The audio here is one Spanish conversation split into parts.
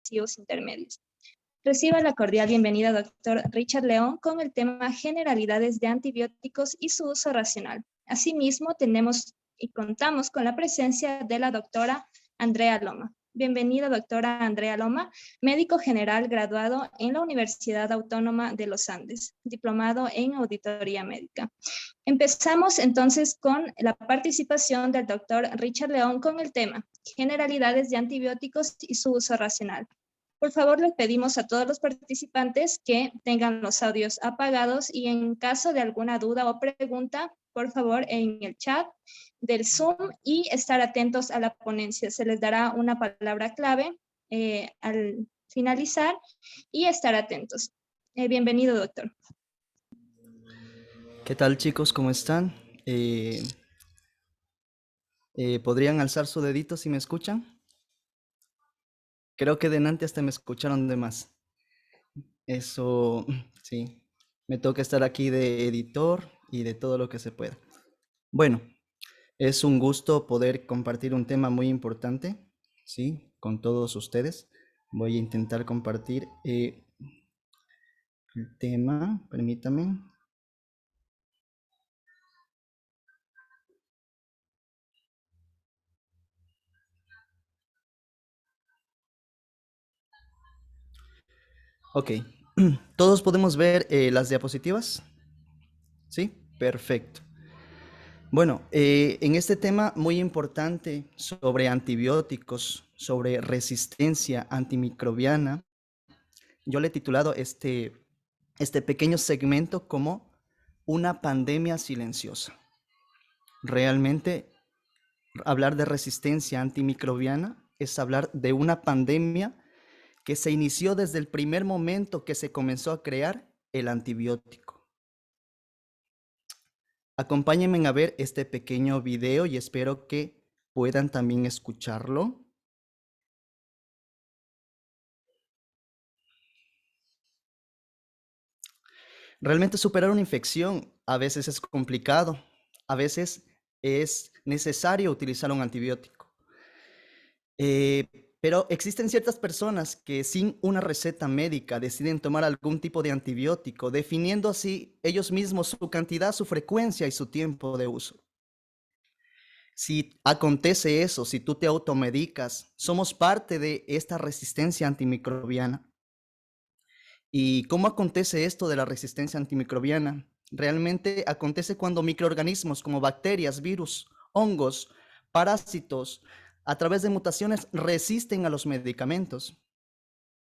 agresivos intermedios. Reciba la cordial bienvenida, doctor Richard León, con el tema Generalidades de antibióticos y su uso racional. Asimismo, tenemos y contamos con la presencia de la doctora Andrea Loma. Bienvenida, doctora Andrea Loma, médico general graduado en la Universidad Autónoma de los Andes, diplomado en auditoría médica. Empezamos entonces con la participación del doctor Richard León con el tema Generalidades de antibióticos y su uso racional. Por favor, les pedimos a todos los participantes que tengan los audios apagados y en caso de alguna duda o pregunta, por favor, en el chat del Zoom y estar atentos a la ponencia. Se les dará una palabra clave al finalizar y estar atentos. Bienvenido, doctor. ¿Qué tal, chicos? ¿Cómo están? ¿Podrían alzar su dedito si me escuchan? Creo que delante hasta me escucharon de más. Eso, sí. Me toca estar aquí de editor y de todo lo que se pueda. Bueno, es un gusto poder compartir un tema muy importante, ¿sí? Con todos ustedes. Voy a intentar compartir el tema. Permítame. Ok. ¿Todos podemos ver las diapositivas? ¿Sí? Perfecto. Bueno, en este tema muy importante sobre antibióticos, sobre resistencia antimicrobiana, yo le he titulado este pequeño segmento como una pandemia silenciosa. Realmente, hablar de resistencia antimicrobiana es hablar de una pandemia que se inició desde el primer momento que se comenzó a crear el antibiótico. Acompáñenme a ver este pequeño video y espero que puedan también escucharlo. Realmente superar una infección a veces es complicado, a veces es necesario utilizar un antibiótico. Pero existen ciertas personas que sin una receta médica deciden tomar algún tipo de antibiótico, definiendo así ellos mismos su cantidad, su frecuencia y su tiempo de uso. Si acontece eso, si tú te automedicas, somos parte de esta resistencia antimicrobiana. ¿Y cómo acontece esto de la resistencia antimicrobiana? Realmente acontece cuando microorganismos como bacterias, virus, hongos, parásitos, a través de mutaciones resisten a los medicamentos,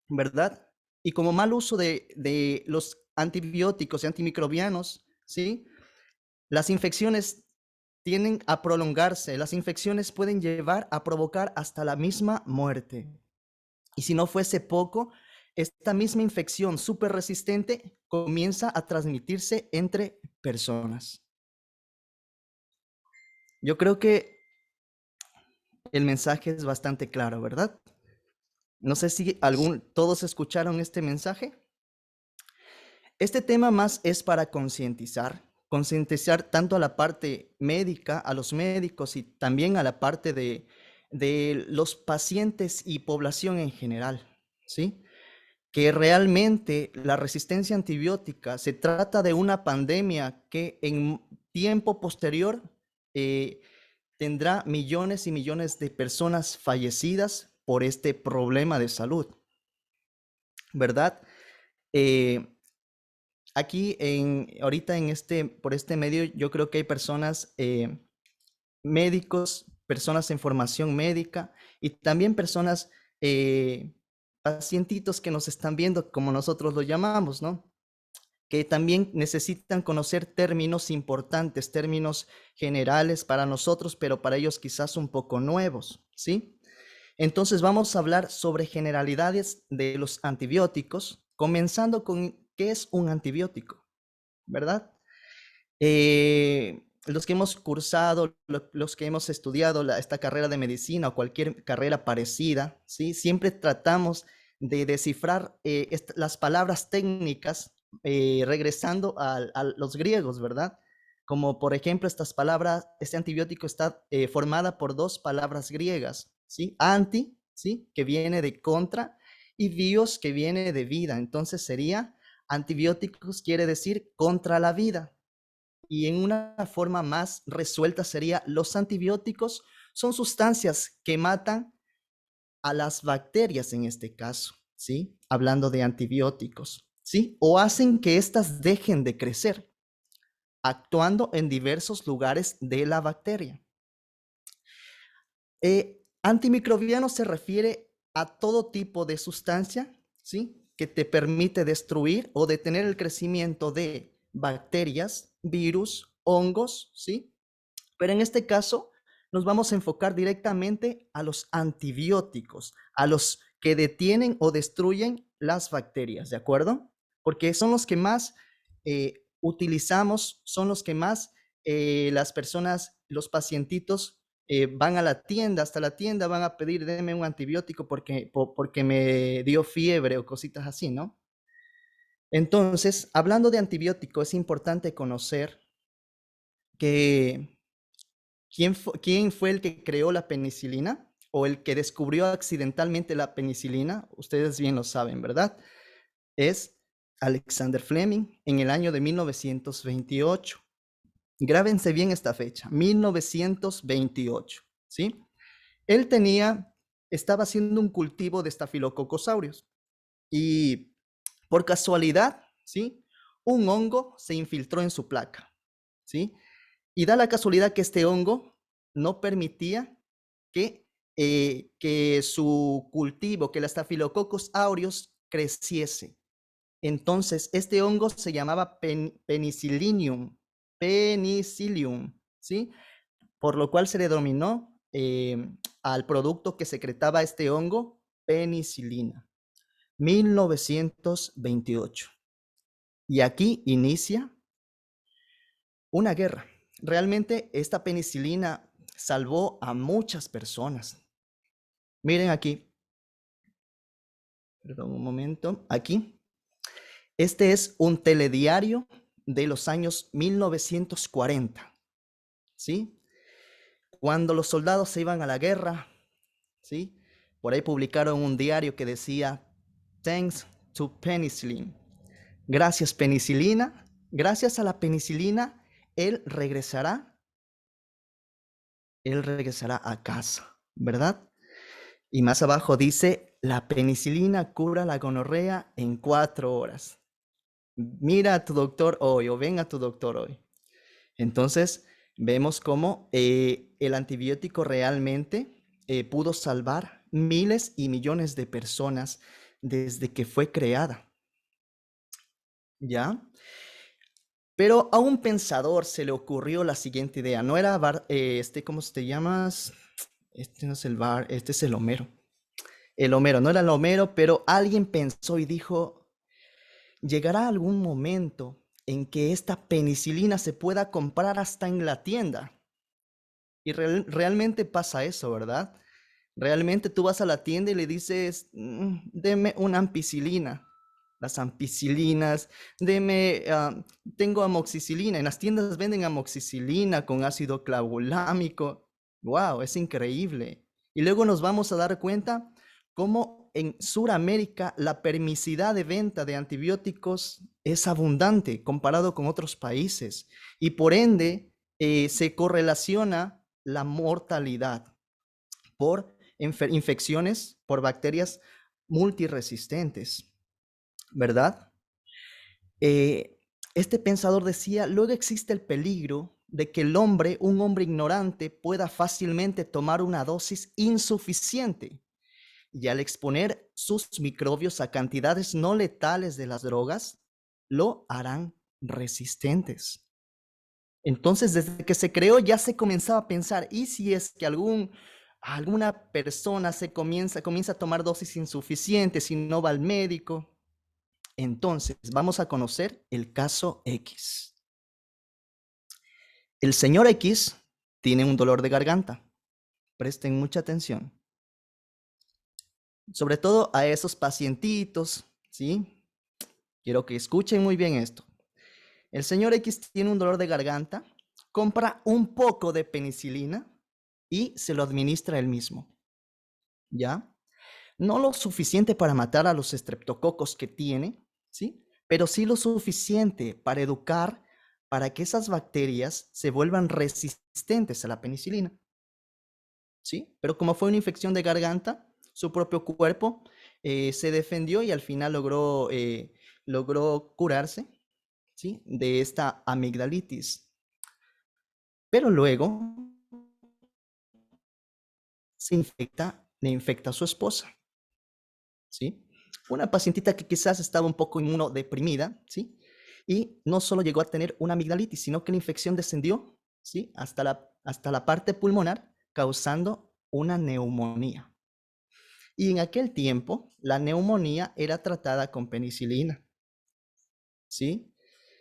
¿verdad? Y como mal uso de los antibióticos y antimicrobianos, ¿sí? Las infecciones tienden a prolongarse, las infecciones pueden llevar a provocar hasta la misma muerte. Y si no fuese poco, esta misma infección súper resistente comienza a transmitirse entre personas. Yo creo que el mensaje es bastante claro, ¿verdad? No sé si todos escucharon este mensaje. Este tema más es para concientizar tanto a la parte médica, a los médicos y también a la parte de los pacientes y población en general, ¿sí? Que realmente la resistencia antibiótica se trata de una pandemia que en tiempo posterior tendrá millones y millones de personas fallecidas por este problema de salud, ¿verdad? Aquí ahorita por este medio yo creo que hay personas, médicos, personas en formación médica y también personas, pacientitos que nos están viendo, como nosotros lo llamamos, ¿no? Que también necesitan conocer términos importantes, términos generales para nosotros, pero para ellos quizás un poco nuevos, ¿sí? Entonces vamos a hablar sobre generalidades de los antibióticos, comenzando con qué es un antibiótico, ¿verdad? Los que hemos cursado, los que hemos estudiado esta carrera de medicina o cualquier carrera parecida, ¿sí? Siempre tratamos de descifrar las palabras técnicas regresando a los griegos, ¿verdad? Como por ejemplo estas palabras, este antibiótico está formada por dos palabras griegas, ¿sí? Anti, ¿sí? Que viene de contra, Y bios, que viene de vida. Entonces sería antibióticos, quiere decir contra la vida. Y en una forma más resuelta sería los antibióticos son sustancias que matan a las bacterias en este caso, ¿sí? Hablando de antibióticos, ¿sí? O hacen que éstas dejen de crecer, actuando en diversos lugares de la bacteria. Antimicrobiano se refiere a todo tipo de sustancia, ¿sí? Que te permite destruir o detener el crecimiento de bacterias, virus, hongos, ¿sí? Pero en este caso nos vamos a enfocar directamente a los antibióticos, a los que detienen o destruyen las bacterias, ¿de acuerdo? Porque son los que más utilizamos, son los que más las personas, los pacientitos van a la tienda, hasta la tienda van a pedir, denme un antibiótico porque me dio fiebre o cositas así, ¿no? Entonces, hablando de antibiótico, es importante conocer que ¿quién fue el que creó la penicilina o el que descubrió accidentalmente la penicilina? Ustedes bien lo saben, ¿verdad? Es Alexander Fleming en el año de 1928. Grábense bien esta fecha, 1928, ¿sí? Él estaba haciendo un cultivo de Staphylococcus aureus y por casualidad, ¿sí? Un hongo se infiltró en su placa, ¿sí? Y da la casualidad que este hongo no permitía que su cultivo, que la Staphylococcus aureus creciese. Entonces, este hongo se llamaba penicillium, ¿sí? Por lo cual se le denominó al producto que secretaba este hongo penicilina. 1928. Y aquí inicia una guerra. Realmente esta penicilina salvó a muchas personas. Miren aquí, perdón un momento, aquí. Este es un telediario de los años 1940, ¿sí? Cuando los soldados se iban a la guerra, ¿sí? Por ahí publicaron un diario que decía, thanks to penicillin. Gracias penicilina, gracias a la penicilina, él regresará a casa, ¿verdad? Y más abajo dice, la penicilina cura la gonorrea en 4 horas. Mira a tu doctor hoy o ven a tu doctor hoy. Entonces, vemos cómo el antibiótico realmente pudo salvar miles y millones de personas desde que fue creada. ¿Ya? Pero a un pensador se le ocurrió la siguiente idea. No era, ¿cómo te llamas? Este no es el este es el Homero. El Homero, no era el Homero, pero alguien pensó y dijo, llegará algún momento en que esta penicilina se pueda comprar hasta en la tienda. Y realmente pasa eso, ¿verdad? Realmente tú vas a la tienda y le dices, deme una ampicilina. Las ampicilinas, tengo amoxicilina. En las tiendas venden amoxicilina con ácido clavulámico. ¡Wow! Es increíble. Y luego nos vamos a dar cuenta cómo en Sudamérica la permisidad de venta de antibióticos es abundante comparado con otros países. Y por ende, se correlaciona la mortalidad por infecciones por bacterias multiresistentes, ¿verdad? Este pensador decía, luego existe el peligro de que un hombre ignorante, pueda fácilmente tomar una dosis insuficiente y al exponer sus microbios a cantidades no letales de las drogas, lo harán resistentes. Entonces, desde que se creó ya se comenzaba a pensar, ¿y si es que alguna persona comienza a tomar dosis insuficientes y no va al médico? Entonces, vamos a conocer el caso X. El señor X tiene un dolor de garganta. Presten mucha atención. Sobre todo a esos pacientitos, ¿sí? Quiero que escuchen muy bien esto. El señor X tiene un dolor de garganta, compra un poco de penicilina y se lo administra él mismo, ¿ya? No lo suficiente para matar a los estreptococos que tiene, ¿sí? Pero sí lo suficiente para educar para que esas bacterias se vuelvan resistentes a la penicilina, ¿sí? Pero como fue una infección de garganta, su propio cuerpo se defendió y al final logró curarse, ¿sí? De esta amigdalitis. Pero luego le infecta a su esposa, ¿sí? Una pacientita que quizás estaba un poco inmunodeprimida, ¿sí? Y no solo llegó a tener una amigdalitis, sino que la infección descendió, ¿sí? Hasta la parte pulmonar, causando una neumonía. Y en aquel tiempo, la neumonía era tratada con penicilina, ¿sí?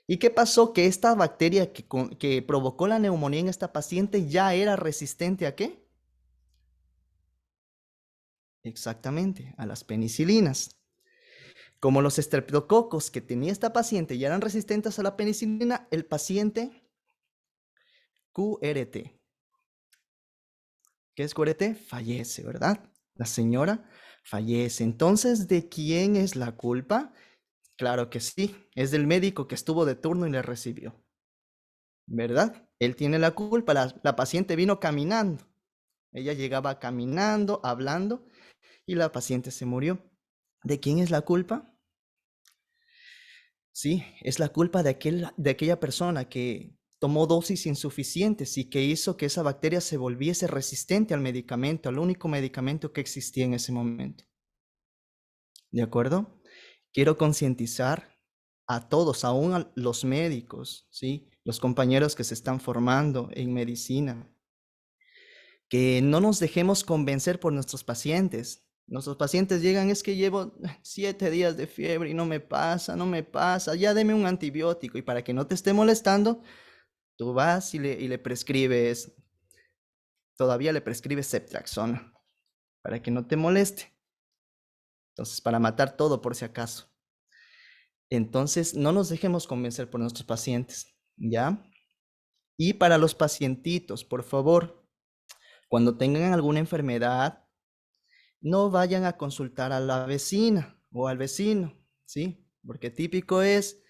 ¿Y qué pasó? Que esta bacteria que provocó la neumonía en esta paciente ya era resistente ¿a qué? Exactamente, a las penicilinas. Como los estreptococos que tenía esta paciente ya eran resistentes a la penicilina, el paciente QRT. ¿Qué es QRT? Fallece, ¿verdad? La señora fallece. Entonces, ¿de quién es la culpa? Claro que sí, es del médico que estuvo de turno y le recibió, ¿verdad? Él tiene la culpa, la paciente vino caminando. Ella llegaba caminando, hablando, y la paciente se murió. ¿De quién es la culpa? Sí, es la culpa de aquella persona que tomó dosis insuficientes y que hizo que esa bacteria se volviese resistente al medicamento, al único medicamento que existía en ese momento. ¿De acuerdo? Quiero concientizar a todos, aún a los médicos, ¿sí? Los compañeros que se están formando en medicina, que no nos dejemos convencer por nuestros pacientes. Nuestros pacientes llegan, es que llevo 7 días de fiebre y no me pasa, no me pasa, ya deme un antibiótico. Y para que no te esté molestando, tú vas y le prescribes, todavía le prescribes Ceftriaxona, para que no te moleste. Entonces, para matar todo por si acaso. Entonces, no nos dejemos convencer por nuestros pacientes, ¿ya? Y para los pacientitos, por favor, cuando tengan alguna enfermedad, no vayan a consultar a la vecina o al vecino, ¿sí? Porque típico es,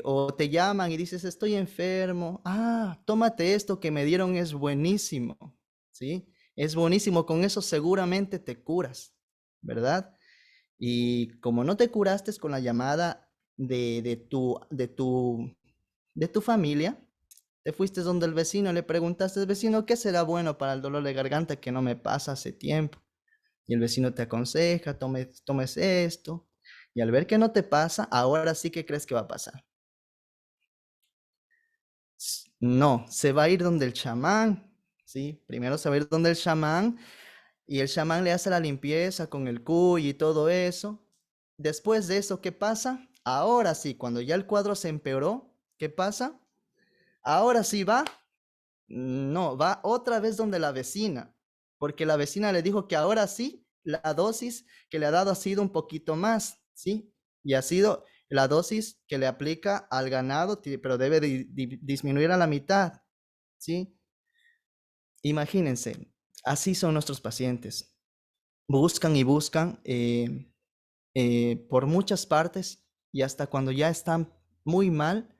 o te llaman y dices, estoy enfermo, tómate esto que me dieron, es buenísimo, ¿sí? Es buenísimo, con eso seguramente te curas, ¿verdad? Y como no te curaste con la llamada de tu familia, te fuiste donde el vecino, le preguntaste, vecino, ¿qué será bueno para el dolor de garganta que no me pasa hace tiempo? Y el vecino te aconseja, tomes esto. Y al ver que no te pasa, ahora sí que crees que va a pasar. No, se va a ir donde el chamán, ¿sí? Primero se va a ir donde el chamán y el chamán le hace la limpieza con el cuy y todo eso. Después de eso, ¿qué pasa? Ahora sí, cuando ya el cuadro se empeoró, ¿qué pasa? Ahora sí va. No, va otra vez donde la vecina, porque la vecina le dijo que ahora sí, la dosis que le ha dado ha sido un poquito más, ¿sí? Y ha sido la dosis que le aplica al ganado, pero debe disminuir a la mitad, ¿sí? Imagínense, así son nuestros pacientes. Buscan y buscan por muchas partes y hasta cuando ya están muy mal,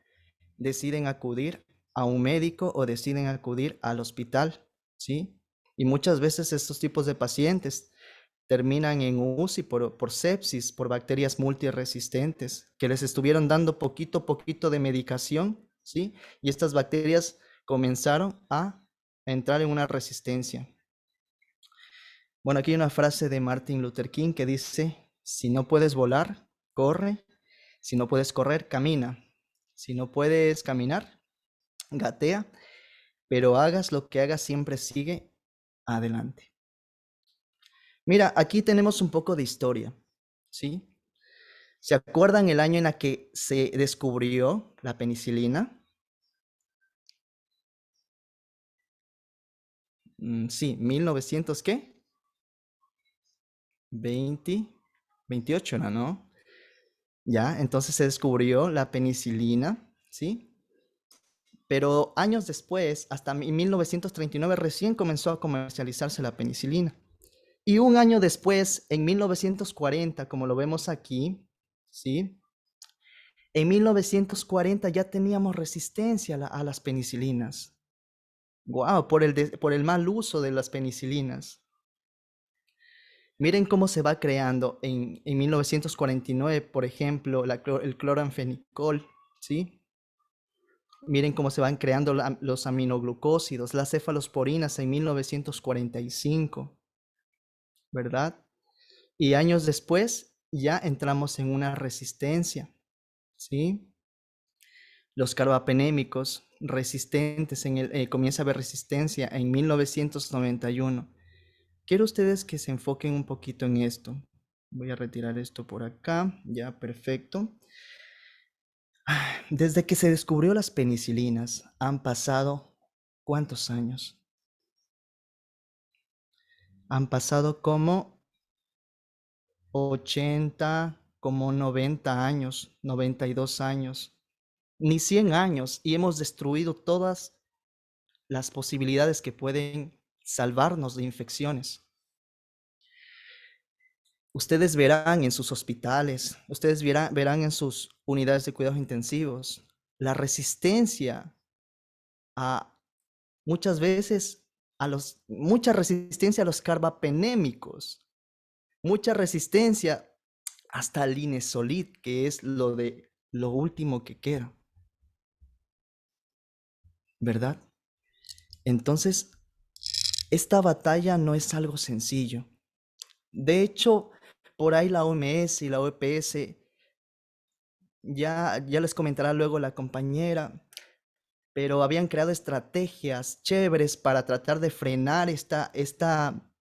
deciden acudir a un médico o deciden acudir al hospital, ¿sí? Y muchas veces estos tipos de pacientes terminan en UCI por sepsis, por bacterias multiresistentes, que les estuvieron dando poquito a poquito de medicación, ¿sí? Y estas bacterias comenzaron a entrar en una resistencia. Bueno, aquí hay una frase de Martin Luther King que dice, si no puedes volar, corre, si no puedes correr, camina, si no puedes caminar, gatea, pero hagas lo que hagas, siempre sigue adelante. Mira, aquí tenemos un poco de historia, ¿sí? ¿Se acuerdan el año en el que se descubrió la penicilina? Sí, 1900, ¿qué? 20, 28 era, ¿no? Ya, entonces se descubrió la penicilina, ¿sí? Pero años después, hasta en 1939, recién comenzó a comercializarse la penicilina. Y un año después, en 1940, como lo vemos aquí, ¿sí? En 1940 ya teníamos resistencia a las penicilinas. Wow, por el mal uso de las penicilinas. Miren cómo se va creando en 1949, por ejemplo, el cloranfenicol, ¿sí? Miren cómo se van creando los aminoglucósidos, las cefalosporinas en 1945, ¿verdad? Y años después ya entramos en una resistencia, ¿sí? Los carbapenémicos resistentes, comienza a haber resistencia en 1991. Quiero ustedes que se enfoquen un poquito en esto. Voy a retirar esto por acá, ya, perfecto. Desde que se descubrió las penicilinas, han pasado ¿cuántos años? Han pasado como 80, como 90 años, 92 años, ni 100 años, y hemos destruido todas las posibilidades que pueden salvarnos de infecciones. Ustedes verán en sus hospitales, ustedes verán en sus unidades de cuidados intensivos la resistencia a muchas veces mucha resistencia a los carbapenémicos, mucha resistencia hasta al Linezolid, que es lo último que queda, ¿verdad? Entonces, esta batalla no es algo sencillo. De hecho, por ahí la OMS y la OPS, ya les comentará luego la compañera, pero habían creado estrategias chéveres para tratar de frenar esta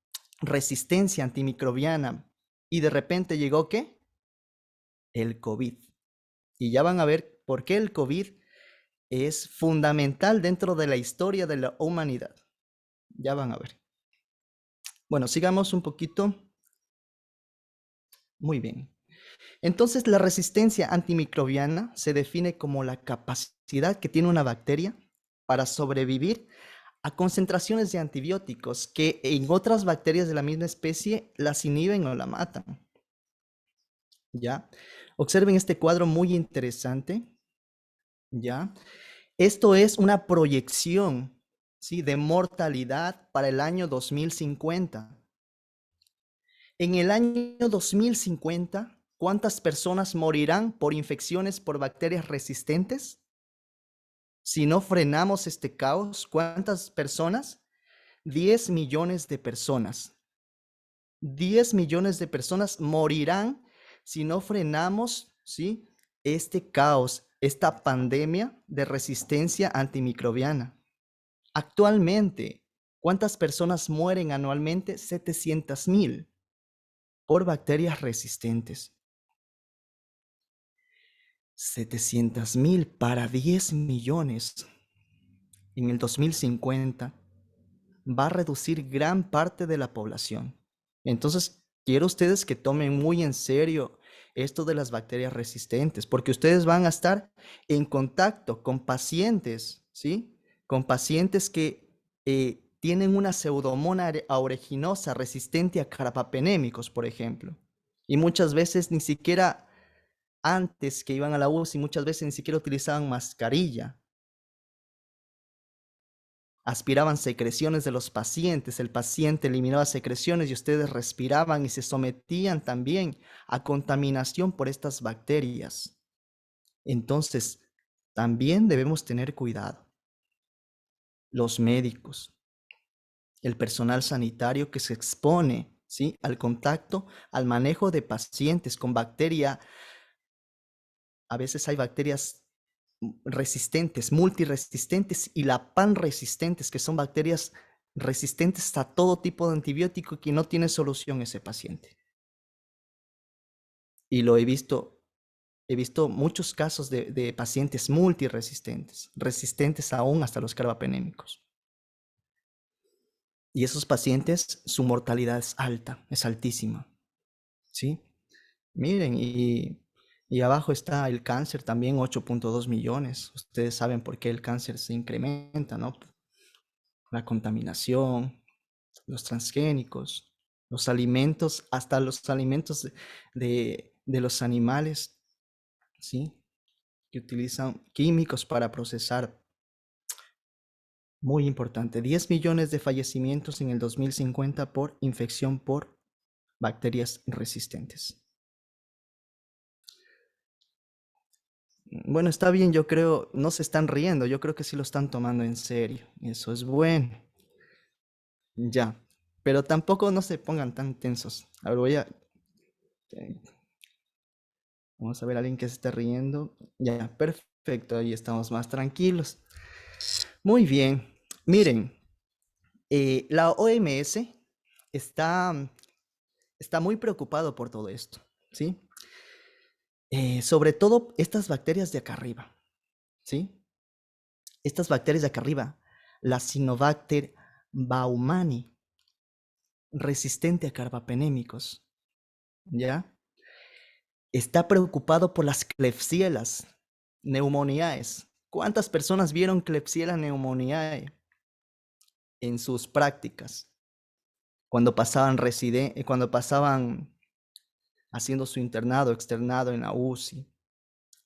resistencia antimicrobiana. Y de repente llegó, ¿qué? El COVID. Y ya van a ver por qué el COVID es fundamental dentro de la historia de la humanidad. Ya van a ver. Bueno, sigamos un poquito. Muy bien. Entonces, la resistencia antimicrobiana se define como la capacidad que tiene una bacteria para sobrevivir a concentraciones de antibióticos que en otras bacterias de la misma especie las inhiben o la matan. ¿Ya? Observen este cuadro muy interesante. ¿Ya? Esto es una proyección, ¿sí?, de mortalidad para el año 2050. En el año 2050, ¿cuántas personas morirán por infecciones por bacterias resistentes? Si no frenamos este caos, ¿cuántas personas? 10 millones de personas. 10 millones de personas morirán si no frenamos, ¿sí?, este caos, esta pandemia de resistencia antimicrobiana. Actualmente, ¿cuántas personas mueren anualmente? 700,000 por bacterias resistentes. 700,000 para 10 millones en el 2050 va a reducir gran parte de la población. Entonces, quiero ustedes que tomen muy en serio esto de las bacterias resistentes, porque ustedes van a estar en contacto con pacientes, ¿sí? Con pacientes que tienen una pseudomonas aeruginosa resistente a carbapenémicos, por ejemplo. Y muchas veces ni siquiera antes que iban a la UCI, muchas veces ni siquiera utilizaban mascarilla. Aspiraban secreciones de los pacientes, el paciente eliminaba secreciones y ustedes respiraban y se sometían también a contaminación por estas bacterias. Entonces, también debemos tener cuidado. Los médicos, el personal sanitario que se expone, ¿sí?, al contacto, al manejo de pacientes con bacteria. A veces hay bacterias resistentes, multiresistentes y la panresistentes, que son bacterias resistentes a todo tipo de antibiótico que no tiene solución ese paciente. Y lo he visto muchos casos de pacientes multiresistentes, resistentes aún hasta los carbapenémicos. Y esos pacientes, su mortalidad es alta, es altísima, ¿sí? Miren, y abajo está el cáncer también, 8.2 millones. Ustedes saben por qué el cáncer se incrementa, ¿no? La contaminación, los transgénicos. Los alimentos, hasta los alimentos de los animales, ¿sí? Que utilizan químicos para procesar. Muy importante, 10 millones de fallecimientos en el 2050 por infección por bacterias resistentes. Bueno, está bien, yo creo, no se están riendo, yo creo que sí lo están tomando en serio. Eso es bueno. Ya, pero tampoco no se pongan tan tensos. Ahora eh, vamos a ver a alguien que se esté riendo. Ya, perfecto, ahí estamos más tranquilos. Muy bien, miren, la OMS está, está muy preocupado por todo esto, ¿sí? Sobre todo estas bacterias de acá arriba, ¿sí? Estas bacterias de acá arriba, la Cinobacter baumannii, resistente a carbapenémicos, ¿ya? Está preocupado por las Klebsielas pneumoniae. ¿Cuántas personas vieron Klebsiella pneumoniae en sus prácticas? Cuando pasaban haciendo su internado, externado en la UCI,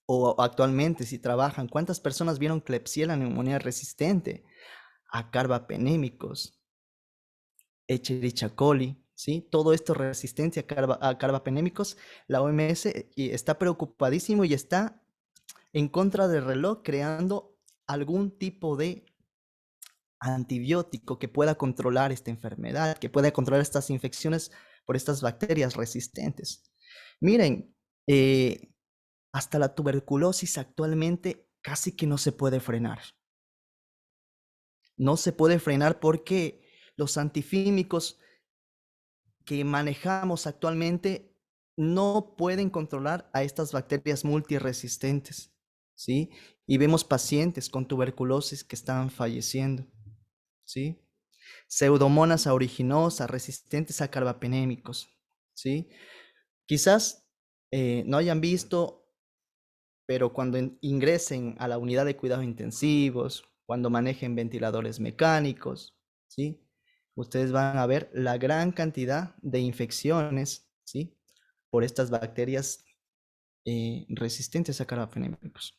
o actualmente si trabajan, ¿cuántas personas vieron Klebsiella pneumoniae resistente a carbapenémicos, Escherichia coli, ¿sí? Todo esto resistencia a carbapenémicos? La OMS está preocupadísimo y está en contra del reloj creando algún tipo de antibiótico que pueda controlar esta enfermedad, que pueda controlar estas infecciones por estas bacterias resistentes. Miren, hasta la tuberculosis actualmente casi que no se puede frenar. No se puede frenar porque los antifímicos que manejamos actualmente no pueden controlar a estas bacterias multiresistentes, ¿sí? Y vemos pacientes con tuberculosis que están falleciendo, ¿sí? Pseudomonas aeruginosa resistentes a carbapenémicos, ¿sí? Quizás no hayan visto, pero cuando ingresen a la unidad de cuidados intensivos, cuando manejen ventiladores mecánicos, ¿sí? Ustedes van a ver la gran cantidad de infecciones, ¿sí? Por estas bacterias resistentes a carbapenémicos.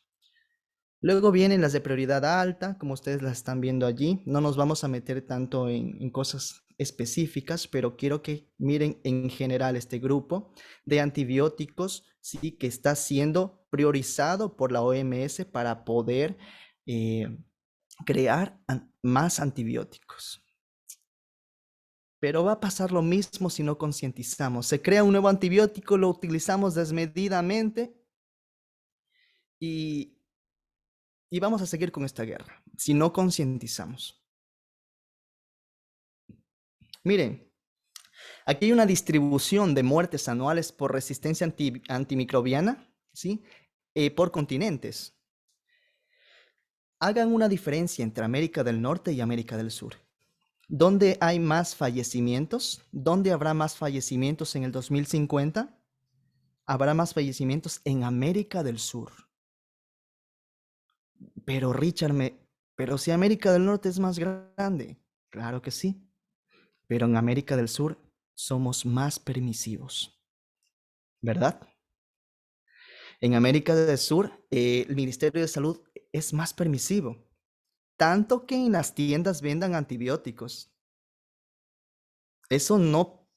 Luego vienen las de prioridad alta, como ustedes las están viendo allí. No nos vamos a meter tanto en cosas específicas, pero quiero que miren en general este grupo de antibióticos, sí, que está siendo priorizado por la OMS para poder eh, crear más antibióticos. Pero va a pasar lo mismo si no concientizamos. Se crea un nuevo antibiótico, lo utilizamos desmedidamente y vamos a seguir con esta guerra si no concientizamos. Miren, aquí hay una distribución de muertes anuales por resistencia antimicrobiana, ¿sí? Por continentes. Hagan una diferencia entre América del Norte y América del Sur. ¿Dónde hay más fallecimientos? ¿Dónde habrá más fallecimientos en el 2050? Habrá más fallecimientos en América del Sur. Pero Richard, pero si América del Norte es más grande, claro que sí, pero en América del Sur somos más permisivos, ¿verdad? En América del Sur, el Ministerio de Salud es más permisivo, tanto que en las tiendas vendan antibióticos. Eso no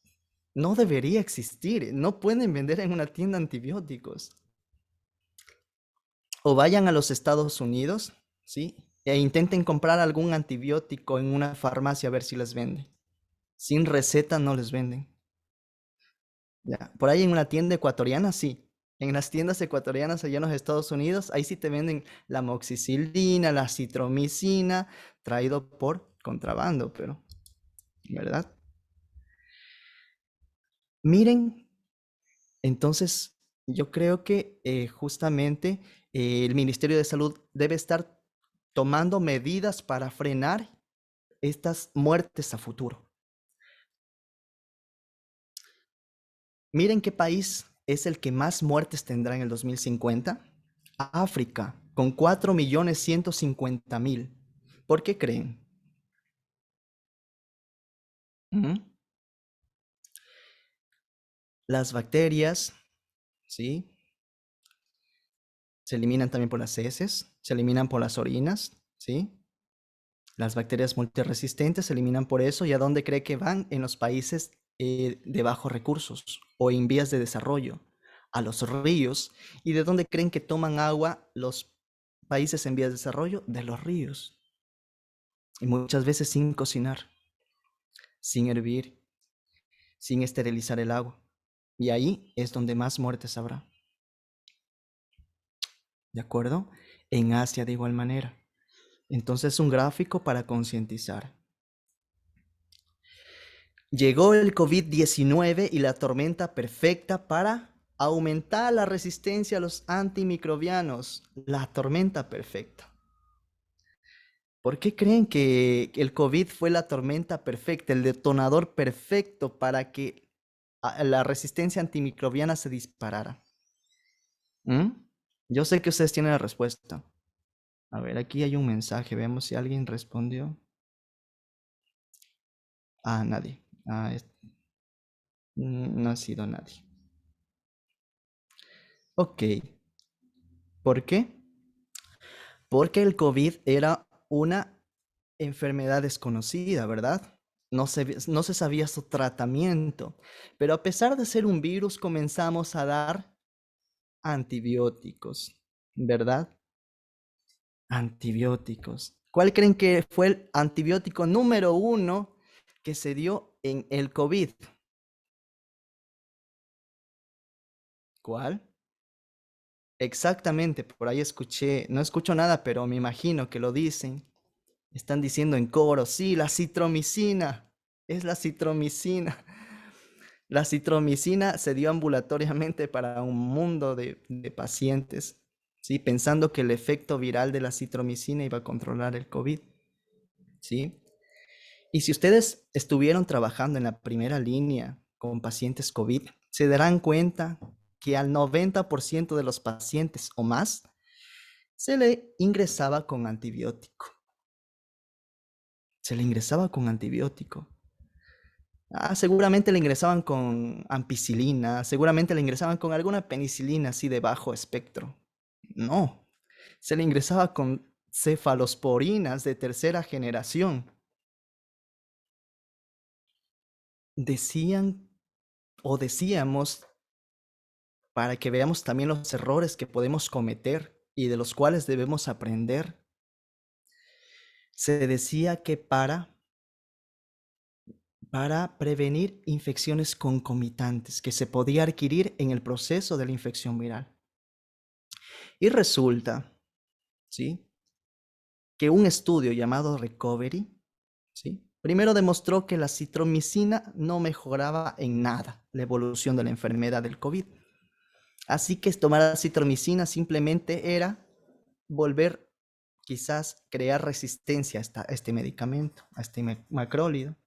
debería existir, no pueden vender en una tienda antibióticos. O vayan a los Estados Unidos, ¿sí? E intenten comprar algún antibiótico en una farmacia a ver si les venden. Sin receta no les venden. Ya. Por ahí en una tienda ecuatoriana, sí. En las tiendas ecuatorianas allá en los Estados Unidos, ahí sí te venden la amoxicilina, la citromicina, traído por contrabando, pero, ¿verdad? Miren, entonces yo creo que justamente el Ministerio de Salud debe estar tomando medidas para frenar estas muertes a futuro. Miren qué país es el que más muertes tendrá en el 2050. África, con 4.150.000. ¿Por qué creen? ¿Mm? Las bacterias, ¿sí? Se eliminan también por las heces, se eliminan por las orinas, ¿sí? Las bacterias multiresistentes se eliminan por eso. ¿Y a dónde cree que van? En los países de bajos recursos o en vías de desarrollo, a los ríos. ¿Y de dónde creen que toman agua los países en vías de desarrollo? De los ríos. Y muchas veces sin cocinar, sin hervir, sin esterilizar el agua. Y ahí es donde más muertes habrá. ¿De acuerdo? En Asia de igual manera. Entonces, un gráfico para concientizar. Llegó el COVID-19 y la tormenta perfecta para aumentar la resistencia a los antimicrobianos. La tormenta perfecta. ¿Por qué creen que el COVID fue la tormenta perfecta, el detonador perfecto para que la resistencia antimicrobiana se disparara? ¿Mm? Yo sé que ustedes tienen la respuesta. A ver, aquí hay un mensaje. Veamos si alguien respondió. Ah, nadie. No ha sido nadie. Ok. ¿Por qué? Porque el COVID era una enfermedad desconocida, ¿verdad? No se sabía su tratamiento. Pero a pesar de ser un virus, comenzamos a dar antibióticos, ¿verdad? Antibióticos. ¿Cuál creen que fue el antibiótico número 1 que se dio en el COVID? ¿Cuál? Exactamente, por ahí escuché, no escucho nada, pero me imagino que lo dicen. Están diciendo en coro, sí, la citromicina, es la citromicina. La citromicina se dio ambulatoriamente para un mundo de pacientes, ¿sí? Pensando que el efecto viral de la citromicina iba a controlar el COVID, ¿sí? Y si ustedes estuvieron trabajando en la primera línea con pacientes COVID, se darán cuenta que al 90% de los pacientes o más se le ingresaba con antibiótico. Se le ingresaba con antibiótico. Seguramente le ingresaban con ampicilina, seguramente le ingresaban con alguna penicilina así de bajo espectro. No, se le ingresaba con cefalosporinas de tercera generación. Decían o decíamos, para que veamos también los errores que podemos cometer y de los cuales debemos aprender, se decía que para prevenir infecciones concomitantes que se podía adquirir en el proceso de la infección viral. Y resulta, ¿sí?, que un estudio llamado Recovery, ¿sí?, primero demostró que la citromicina no mejoraba en nada la evolución de la enfermedad del COVID. Así que tomar la citromicina simplemente era volver, quizás crear resistencia a este medicamento, a este macrólido.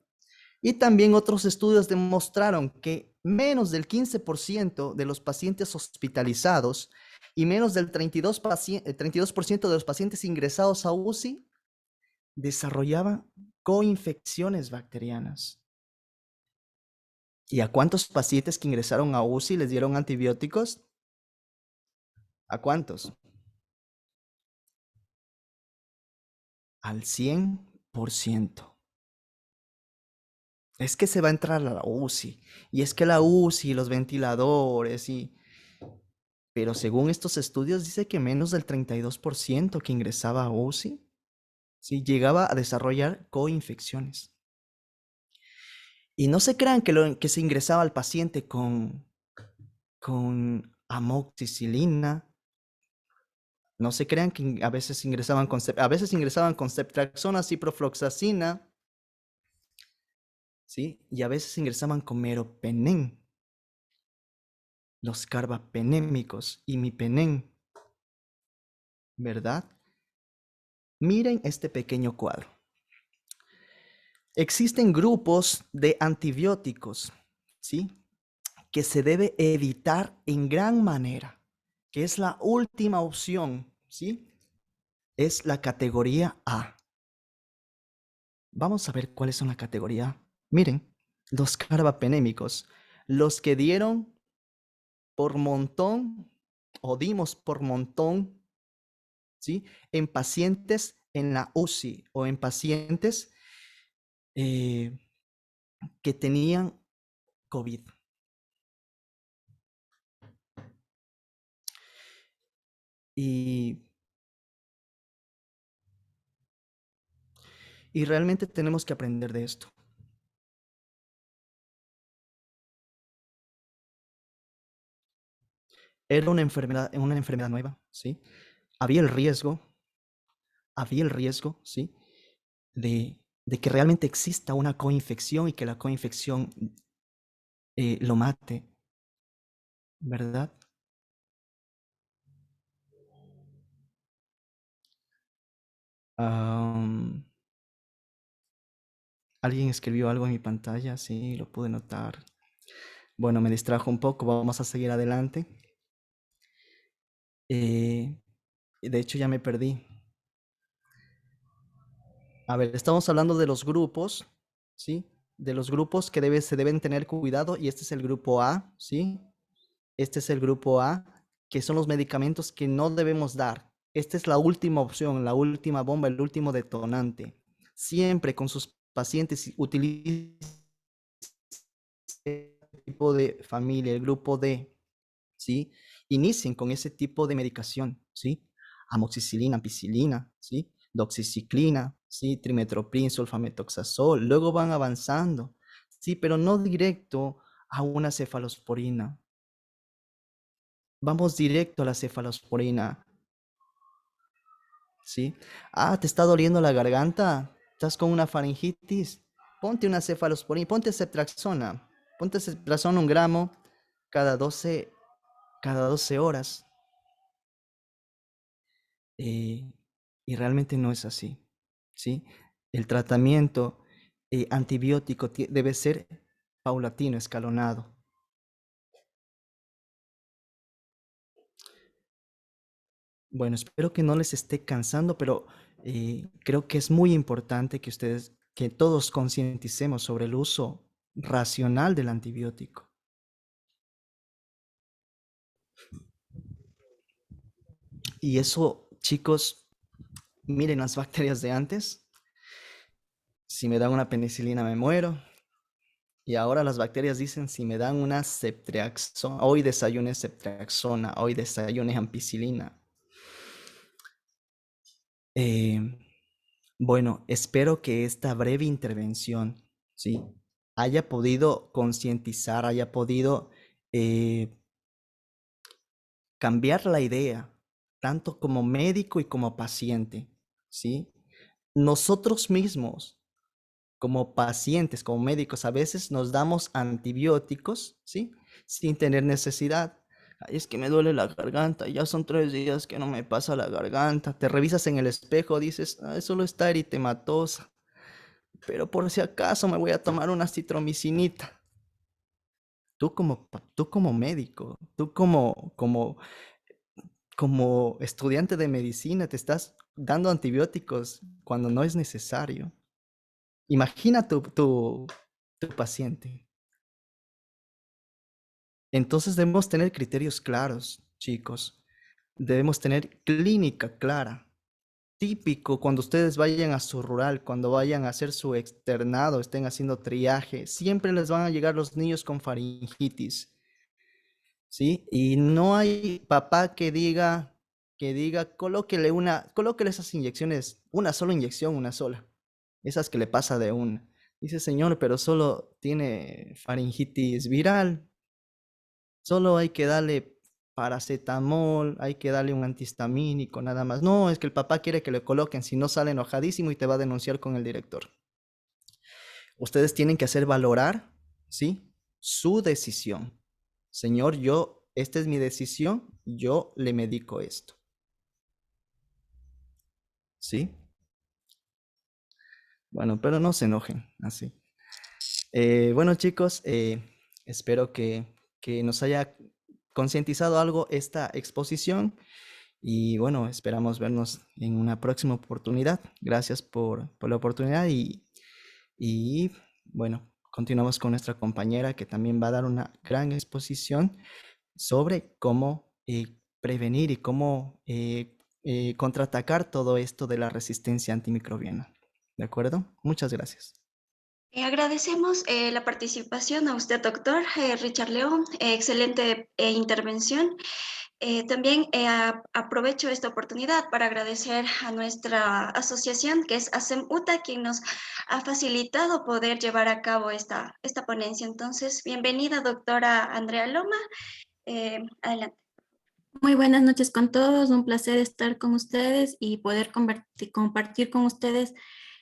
Y también otros estudios demostraron que menos del 15% de los pacientes hospitalizados y menos del 32% de los pacientes ingresados a UCI desarrollaban coinfecciones bacterianas. ¿Y a cuántos pacientes que ingresaron a UCI les dieron antibióticos? ¿A cuántos? Al 100%. Es que se va a entrar a la UCI, y es que la UCI, los ventiladores, pero según estos estudios dice que menos del 32% que ingresaba a UCI, sí, llegaba a desarrollar coinfecciones. Y no se crean que se ingresaba al paciente con amoxicilina. No se crean que a veces ingresaban con ceftriaxona, ciprofloxacina, ¿sí? Y a veces ingresaban con meropenem, los carbapenémicos, imipenem, ¿verdad? Miren este pequeño cuadro. Existen grupos de antibióticos, ¿sí?, que se debe evitar en gran manera, que es la última opción, ¿sí? Es la categoría A. Vamos a ver cuáles son la categoría A. Miren, los carbapenémicos. Los que dieron por montón o dimos por montón, ¿sí? En pacientes en la UCI o en pacientes que tenían COVID. Y realmente tenemos que aprender de esto. Era una enfermedad nueva, ¿sí? Había el riesgo, ¿sí? De que realmente exista una coinfección y que la coinfección lo mate, ¿verdad? Alguien escribió algo en mi pantalla, sí, lo pude notar. Bueno, me distrajo un poco, vamos a seguir adelante. De hecho, ya me perdí. A ver, estamos hablando de los grupos, ¿sí? De los grupos que se deben tener cuidado, y este es el grupo A, ¿sí? Este es el grupo A, que son los medicamentos que no debemos dar. Esta es la última opción, la última bomba, el último detonante. Siempre con sus pacientes utilicen este tipo de familia, el grupo D, ¿sí? Inicien con ese tipo de medicación, ¿sí? Amoxicilina, ampicilina, ¿sí? Doxiciclina, ¿sí? Trimetoprim, sulfamethoxazol. Luego van avanzando, ¿sí? Pero no directo a una cefalosporina. Vamos directo a la cefalosporina, ¿sí? Ah, ¿te está doliendo la garganta? ¿Estás con una faringitis? Ponte una cefalosporina, ponte ceftriaxona. Ponte ceftriaxona 1 gramo cada 12 horas. Y realmente no es así, ¿sí? El tratamiento antibiótico debe ser paulatino, escalonado. Bueno, espero que no les esté cansando, pero creo que es muy importante que todos concienticemos sobre el uso racional del antibiótico. Y eso, chicos, miren las bacterias de antes. Si me dan una penicilina me muero. Y ahora las bacterias dicen, si me dan una ceftriaxona, hoy desayuné ceftriaxona, hoy desayuné ampicilina. Bueno, espero que esta breve intervención, ¿sí? Haya podido concientizar, haya podido cambiar la idea, tanto como médico y como paciente, ¿sí? Nosotros mismos, como pacientes, como médicos, a veces nos damos antibióticos, ¿sí? Sin tener necesidad. Ay, es que me duele la garganta, ya son 3 días que no me pasa la garganta. Te revisas en el espejo, dices, ah, solo está eritematosa, pero por si acaso me voy a tomar una citromicinita. Tú como médico, como estudiante de medicina, te estás dando antibióticos cuando no es necesario. Imagina tu paciente. Entonces debemos tener criterios claros, chicos. Debemos tener clínica clara. Típico cuando ustedes vayan a su rural, cuando vayan a hacer su externado, estén haciendo triaje, siempre les van a llegar los niños con faringitis, ¿sí? Y no hay papá que diga, colóquele esas inyecciones, una sola inyección, una sola. Esas que le pasa de una. Dice, señor, pero solo tiene faringitis viral. Solo hay que darle paracetamol, hay que darle un antihistamínico, nada más. No, es que el papá quiere que le coloquen, si no sale enojadísimo y te va a denunciar con el director. Ustedes tienen que hacer valorar, ¿sí? Su decisión. Señor, esta es mi decisión, yo le medico esto. ¿Sí? Bueno, pero no se enojen así. Bueno, chicos, espero que nos haya concientizado algo esta exposición. Y bueno, esperamos vernos en una próxima oportunidad. Gracias por la oportunidad y bueno, continuamos con nuestra compañera que también va a dar una gran exposición sobre cómo prevenir y cómo contraatacar todo esto de la resistencia antimicrobiana. ¿De acuerdo? Muchas gracias. Agradecemos la participación a usted, doctor Richard León. Excelente intervención. También aprovecho esta oportunidad para agradecer a nuestra asociación, que es ASEM UTA, quien nos ha facilitado poder llevar a cabo esta ponencia. Entonces, bienvenida, doctora Andrea Loma. Adelante. Muy buenas noches con todos, un placer estar con ustedes y poder compartir con ustedes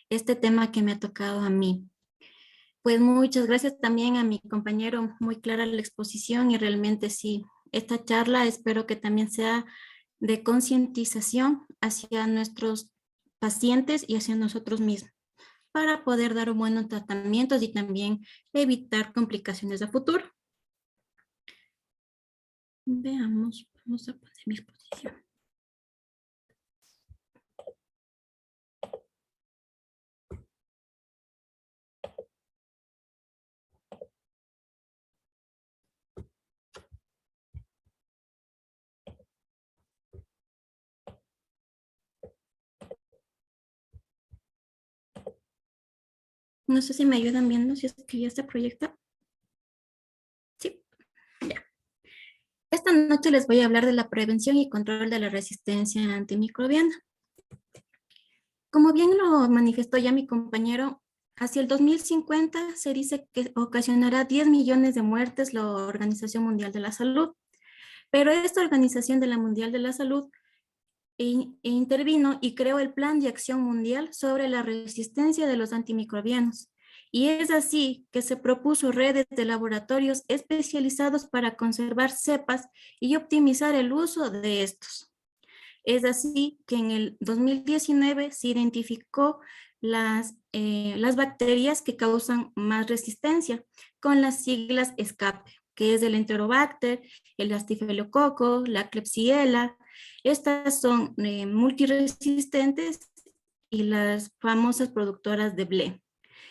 este tema que me ha tocado a mí. Pues muchas gracias también a mi compañero, muy clara la exposición y realmente sí, esta charla espero que también sea de concientización hacia nuestros pacientes y hacia nosotros mismos para poder dar buenos tratamientos y también evitar complicaciones a futuro. Veamos, vamos a poner mi exposición. No sé si me ayudan viendo, si es que ya se proyecta. Sí, ya. Esta noche les voy a hablar de la prevención y control de la resistencia antimicrobiana. Como bien lo manifestó ya mi compañero, hacia el 2050 se dice que ocasionará 10 millones de muertes la Organización Mundial de la Salud. Pero esta Organización de la Mundial de la Salud intervino y creó el Plan de Acción Mundial sobre la resistencia de los antimicrobianos. Y es así que se propuso redes de laboratorios especializados para conservar cepas y optimizar el uso de estos. Es así que en el 2019 se identificó las bacterias que causan más resistencia con las siglas ESCAPE, que es el Enterobacter, el Astifelococo, la Klebsiella. Estas son multiresistentes y las famosas productoras de BLE,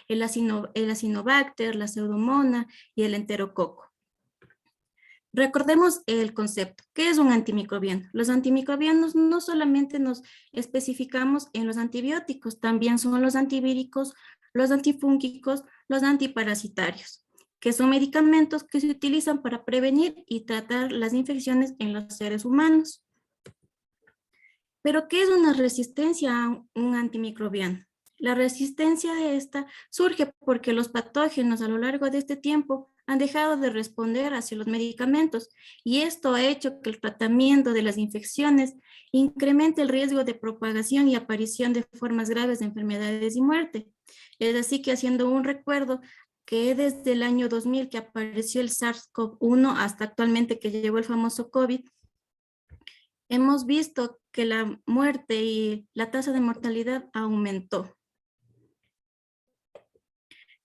el Acinobacter, la Pseudomonas y el Enterococo. Recordemos el concepto. ¿Qué es un antimicrobiano? Los antimicrobianos no solamente nos especificamos en los antibióticos, también son los antivíricos, los antifúngicos, los antiparasitarios, que son medicamentos que se utilizan para prevenir y tratar las infecciones en los seres humanos. ¿Pero qué es una resistencia a un antimicrobiano? La resistencia de esta surge porque los patógenos a lo largo de este tiempo han dejado de responder hacia los medicamentos y esto ha hecho que el tratamiento de las infecciones incremente el riesgo de propagación y aparición de formas graves de enfermedades y muerte. Es así que haciendo un recuerdo que desde el año 2000 que apareció el SARS-CoV-1 hasta actualmente que llegó el famoso COVID, hemos visto que la muerte y la tasa de mortalidad aumentó.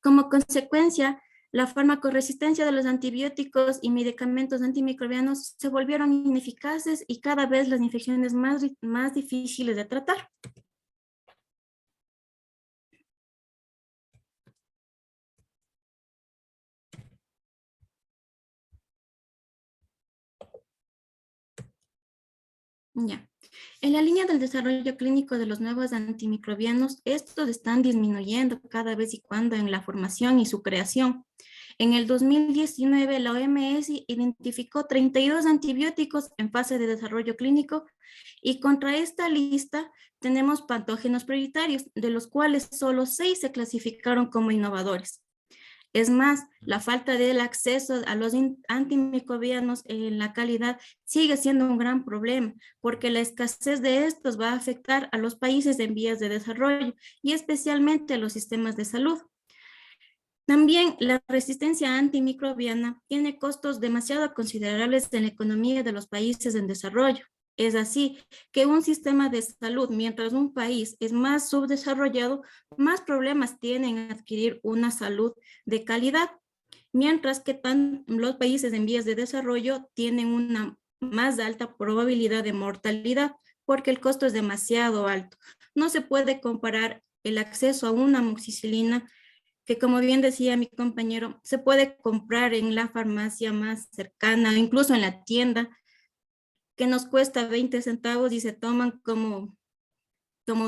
Como consecuencia, la farmacoresistencia de los antibióticos y medicamentos antimicrobianos se volvieron ineficaces y cada vez las infecciones más difíciles de tratar. Ya. En la línea del desarrollo clínico de los nuevos antimicrobianos, estos están disminuyendo cada vez y cuando en la formación y su creación. En el 2019, la OMS identificó 32 antibióticos en fase de desarrollo clínico y contra esta lista tenemos patógenos prioritarios, de los cuales solo 6 se clasificaron como innovadores. Es más, la falta del acceso a los antimicrobianos en la calidad sigue siendo un gran problema, porque la escasez de estos va a afectar a los países en vías de desarrollo y especialmente a los sistemas de salud. También la resistencia antimicrobiana tiene costos demasiado considerables en la economía de los países en desarrollo. Es así que un sistema de salud, mientras un país es más subdesarrollado, más problemas tienen en adquirir una salud de calidad, mientras que los países en vías de desarrollo tienen una más alta probabilidad de mortalidad, porque el costo es demasiado alto. No se puede comparar el acceso a una amoxicilina que como bien decía mi compañero, se puede comprar en la farmacia más cercana, incluso en la tienda, que nos cuesta 20 centavos y se toman como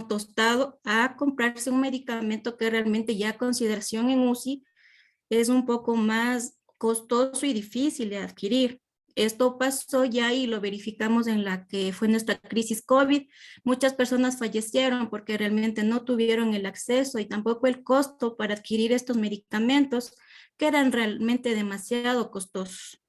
tostado, a comprarse un medicamento que realmente ya a consideración en UCI es un poco más costoso y difícil de adquirir. Esto pasó ya y lo verificamos en la que fue nuestra crisis COVID. Muchas personas fallecieron porque realmente no tuvieron el acceso y tampoco el costo para adquirir estos medicamentos que eran realmente demasiado costosos.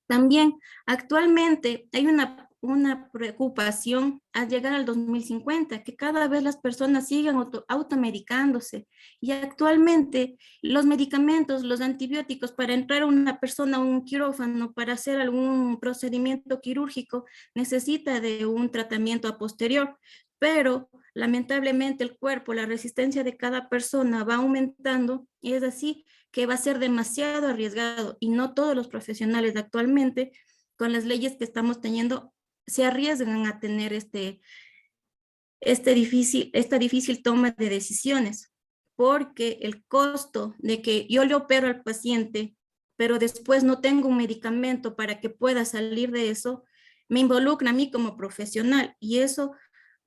También actualmente hay una preocupación al llegar al 2050, que cada vez las personas sigan automedicándose. Y actualmente los medicamentos, los antibióticos para entrar a una persona a un quirófano, para hacer algún procedimiento quirúrgico, necesita de un tratamiento a posterior. Pero lamentablemente el cuerpo, la resistencia de cada persona va aumentando y es así que va a ser demasiado arriesgado y no todos los profesionales actualmente con las leyes que estamos teniendo se arriesgan a tener esta difícil toma de decisiones, porque el costo de que yo le opero al paciente, pero después no tengo un medicamento para que pueda salir de eso, me involucra a mí como profesional y eso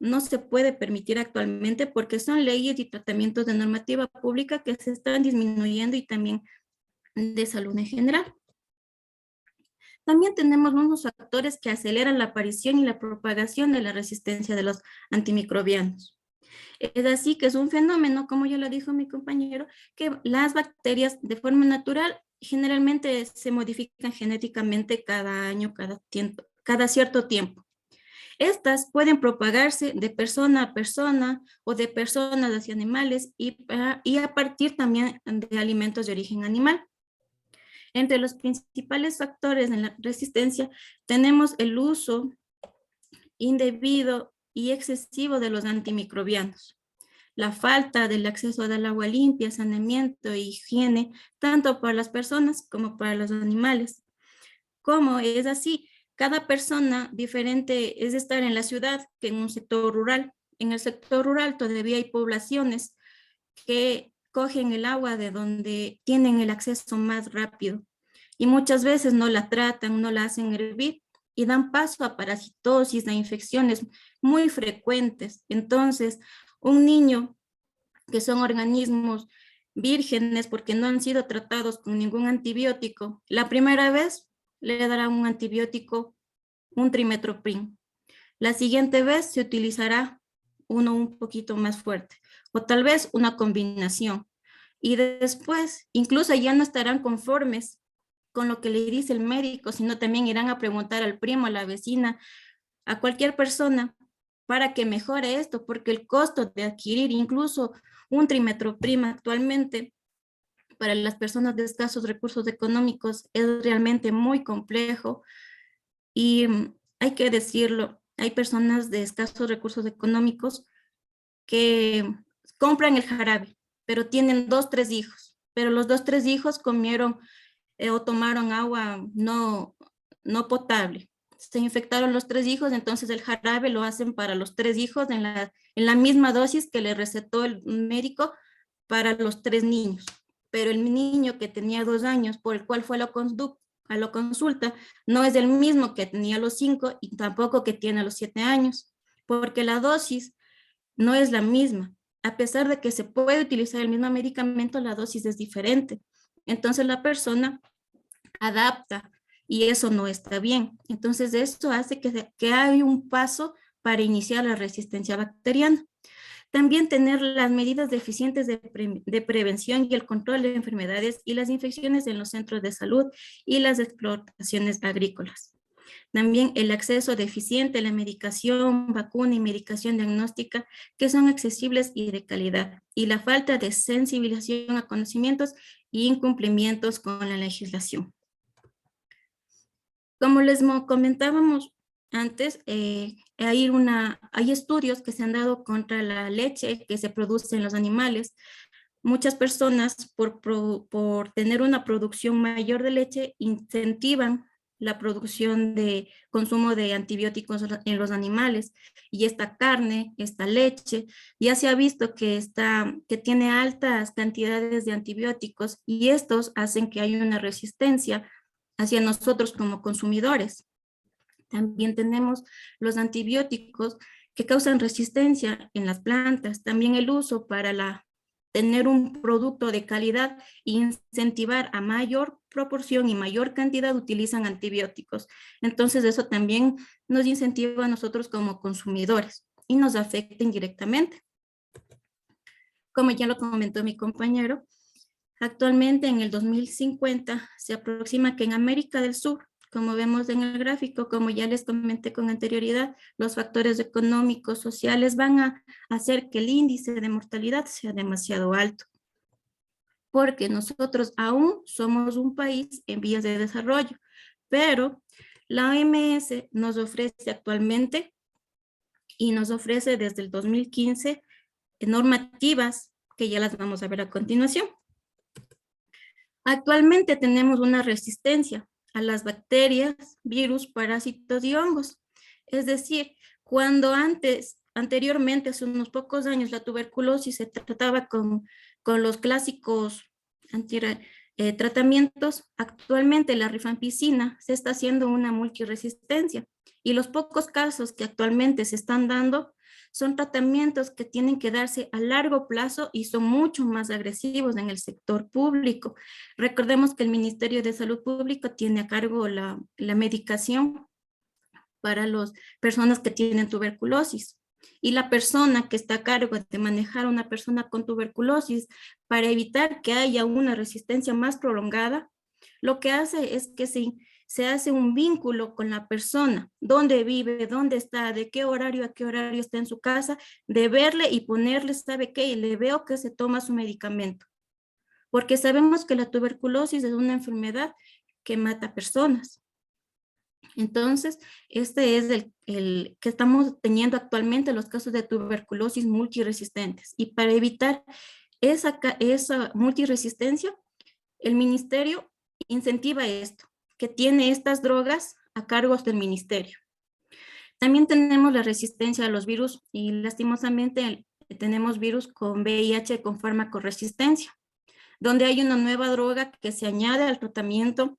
no se puede permitir actualmente porque son leyes y tratamientos de normativa pública que se están disminuyendo y también de salud en general. También tenemos unos factores que aceleran la aparición y la propagación de la resistencia de los antimicrobianos. Es así que es un fenómeno, como ya lo dijo mi compañero, que las bacterias de forma natural generalmente se modifican genéticamente cada año, cada cierto tiempo. Estas pueden propagarse de persona a persona o de personas hacia animales y a partir también de alimentos de origen animal. Entre los principales factores en la resistencia tenemos el uso indebido y excesivo de los antimicrobianos, la falta del acceso al agua limpia, saneamiento e higiene, tanto para las personas como para los animales. ¿Cómo es así? Cada persona diferente es estar en la ciudad que en un sector rural. En el sector rural todavía hay poblaciones que cogen el agua de donde tienen el acceso más rápido y muchas veces no la tratan, no la hacen hervir y dan paso a parasitosis, a infecciones muy frecuentes. Entonces, un niño que son organismos vírgenes porque no han sido tratados con ningún antibiótico, la primera vez le darán un antibiótico, un trimestoprim. La siguiente vez se utilizará uno un poquito más fuerte o tal vez una combinación. Y después incluso ya no estarán conformes con lo que le dice el médico, sino también irán a preguntar al primo, a la vecina, a cualquier persona para que mejore esto, porque el costo de adquirir incluso un trimestoprim actualmente para las personas de escasos recursos económicos es realmente muy complejo y hay que decirlo, hay personas de escasos recursos económicos que compran el jarabe, pero tienen 2, 3 hijos, pero los 2, 3 hijos comieron o tomaron agua no potable. Se infectaron los 3 hijos, entonces el jarabe lo hacen para los 3 hijos en la misma dosis que le recetó el médico para los 3 niños. Pero el niño que tenía 2 años, por el cual fue a la consulta, no es el mismo que tenía los 5 y tampoco que tiene los 7 años, porque la dosis no es la misma. A pesar de que se puede utilizar el mismo medicamento, la dosis es diferente. Entonces la persona adapta y eso no está bien. Entonces esto hace que hay un paso para iniciar la resistencia bacteriana. También tener las medidas deficientes de prevención y el control de enfermedades y las infecciones en los centros de salud y las explotaciones agrícolas. También el acceso deficiente a la medicación, vacuna y medicación diagnóstica que son accesibles y de calidad. Y la falta de sensibilización a conocimientos y incumplimientos con la legislación. Como les comentábamos antes, hay estudios que se han dado contra la leche que se produce en los animales. Muchas personas, por tener una producción mayor de leche, incentivan la producción de consumo de antibióticos en los animales, y esta carne, esta leche, ya se ha visto que tiene altas cantidades de antibióticos, y estos hacen que haya una resistencia hacia nosotros como consumidores. También tenemos los antibióticos que causan resistencia en las plantas, también el uso para tener un producto de calidad e incentivar a mayor proporción y mayor cantidad utilizan antibióticos. Entonces eso también nos incentiva a nosotros como consumidores y nos afecta indirectamente. Como ya lo comentó mi compañero, actualmente en el 2050 se aproxima que en América del Sur, como vemos en el gráfico, como ya les comenté con anterioridad, los factores económicos, sociales van a hacer que el índice de mortalidad sea demasiado alto, porque nosotros aún somos un país en vías de desarrollo, pero la OMS nos ofrece actualmente y nos ofrece desde el 2015 normativas que ya las vamos a ver a continuación. Actualmente tenemos una resistencia a las bacterias, virus, parásitos y hongos. Es decir, cuando anteriormente, hace unos pocos años, la tuberculosis se trataba con los clásicos tratamientos, actualmente la rifampicina se está haciendo una multiresistencia, y los pocos casos que actualmente se están dando son tratamientos que tienen que darse a largo plazo y son mucho más agresivos en el sector público. Recordemos que el Ministerio de Salud Pública tiene a cargo la medicación para las personas que tienen tuberculosis. Y la persona que está a cargo de manejar a una persona con tuberculosis para evitar que haya una resistencia más prolongada, lo que hace es que se hace un vínculo con la persona, dónde vive, dónde está, de qué horario a qué horario está en su casa, de verle y ponerle, ¿sabe qué? Le veo que se toma su medicamento. Porque sabemos que la tuberculosis es una enfermedad que mata personas. Entonces, este es el que estamos teniendo actualmente los casos de tuberculosis multiresistentes. Y para evitar esa multiresistencia, el ministerio incentiva esto, que tiene estas drogas a cargo del ministerio. También tenemos la resistencia a los virus y lastimosamente tenemos virus con VIH con farmacoresistencia, donde hay una nueva droga que se añade al tratamiento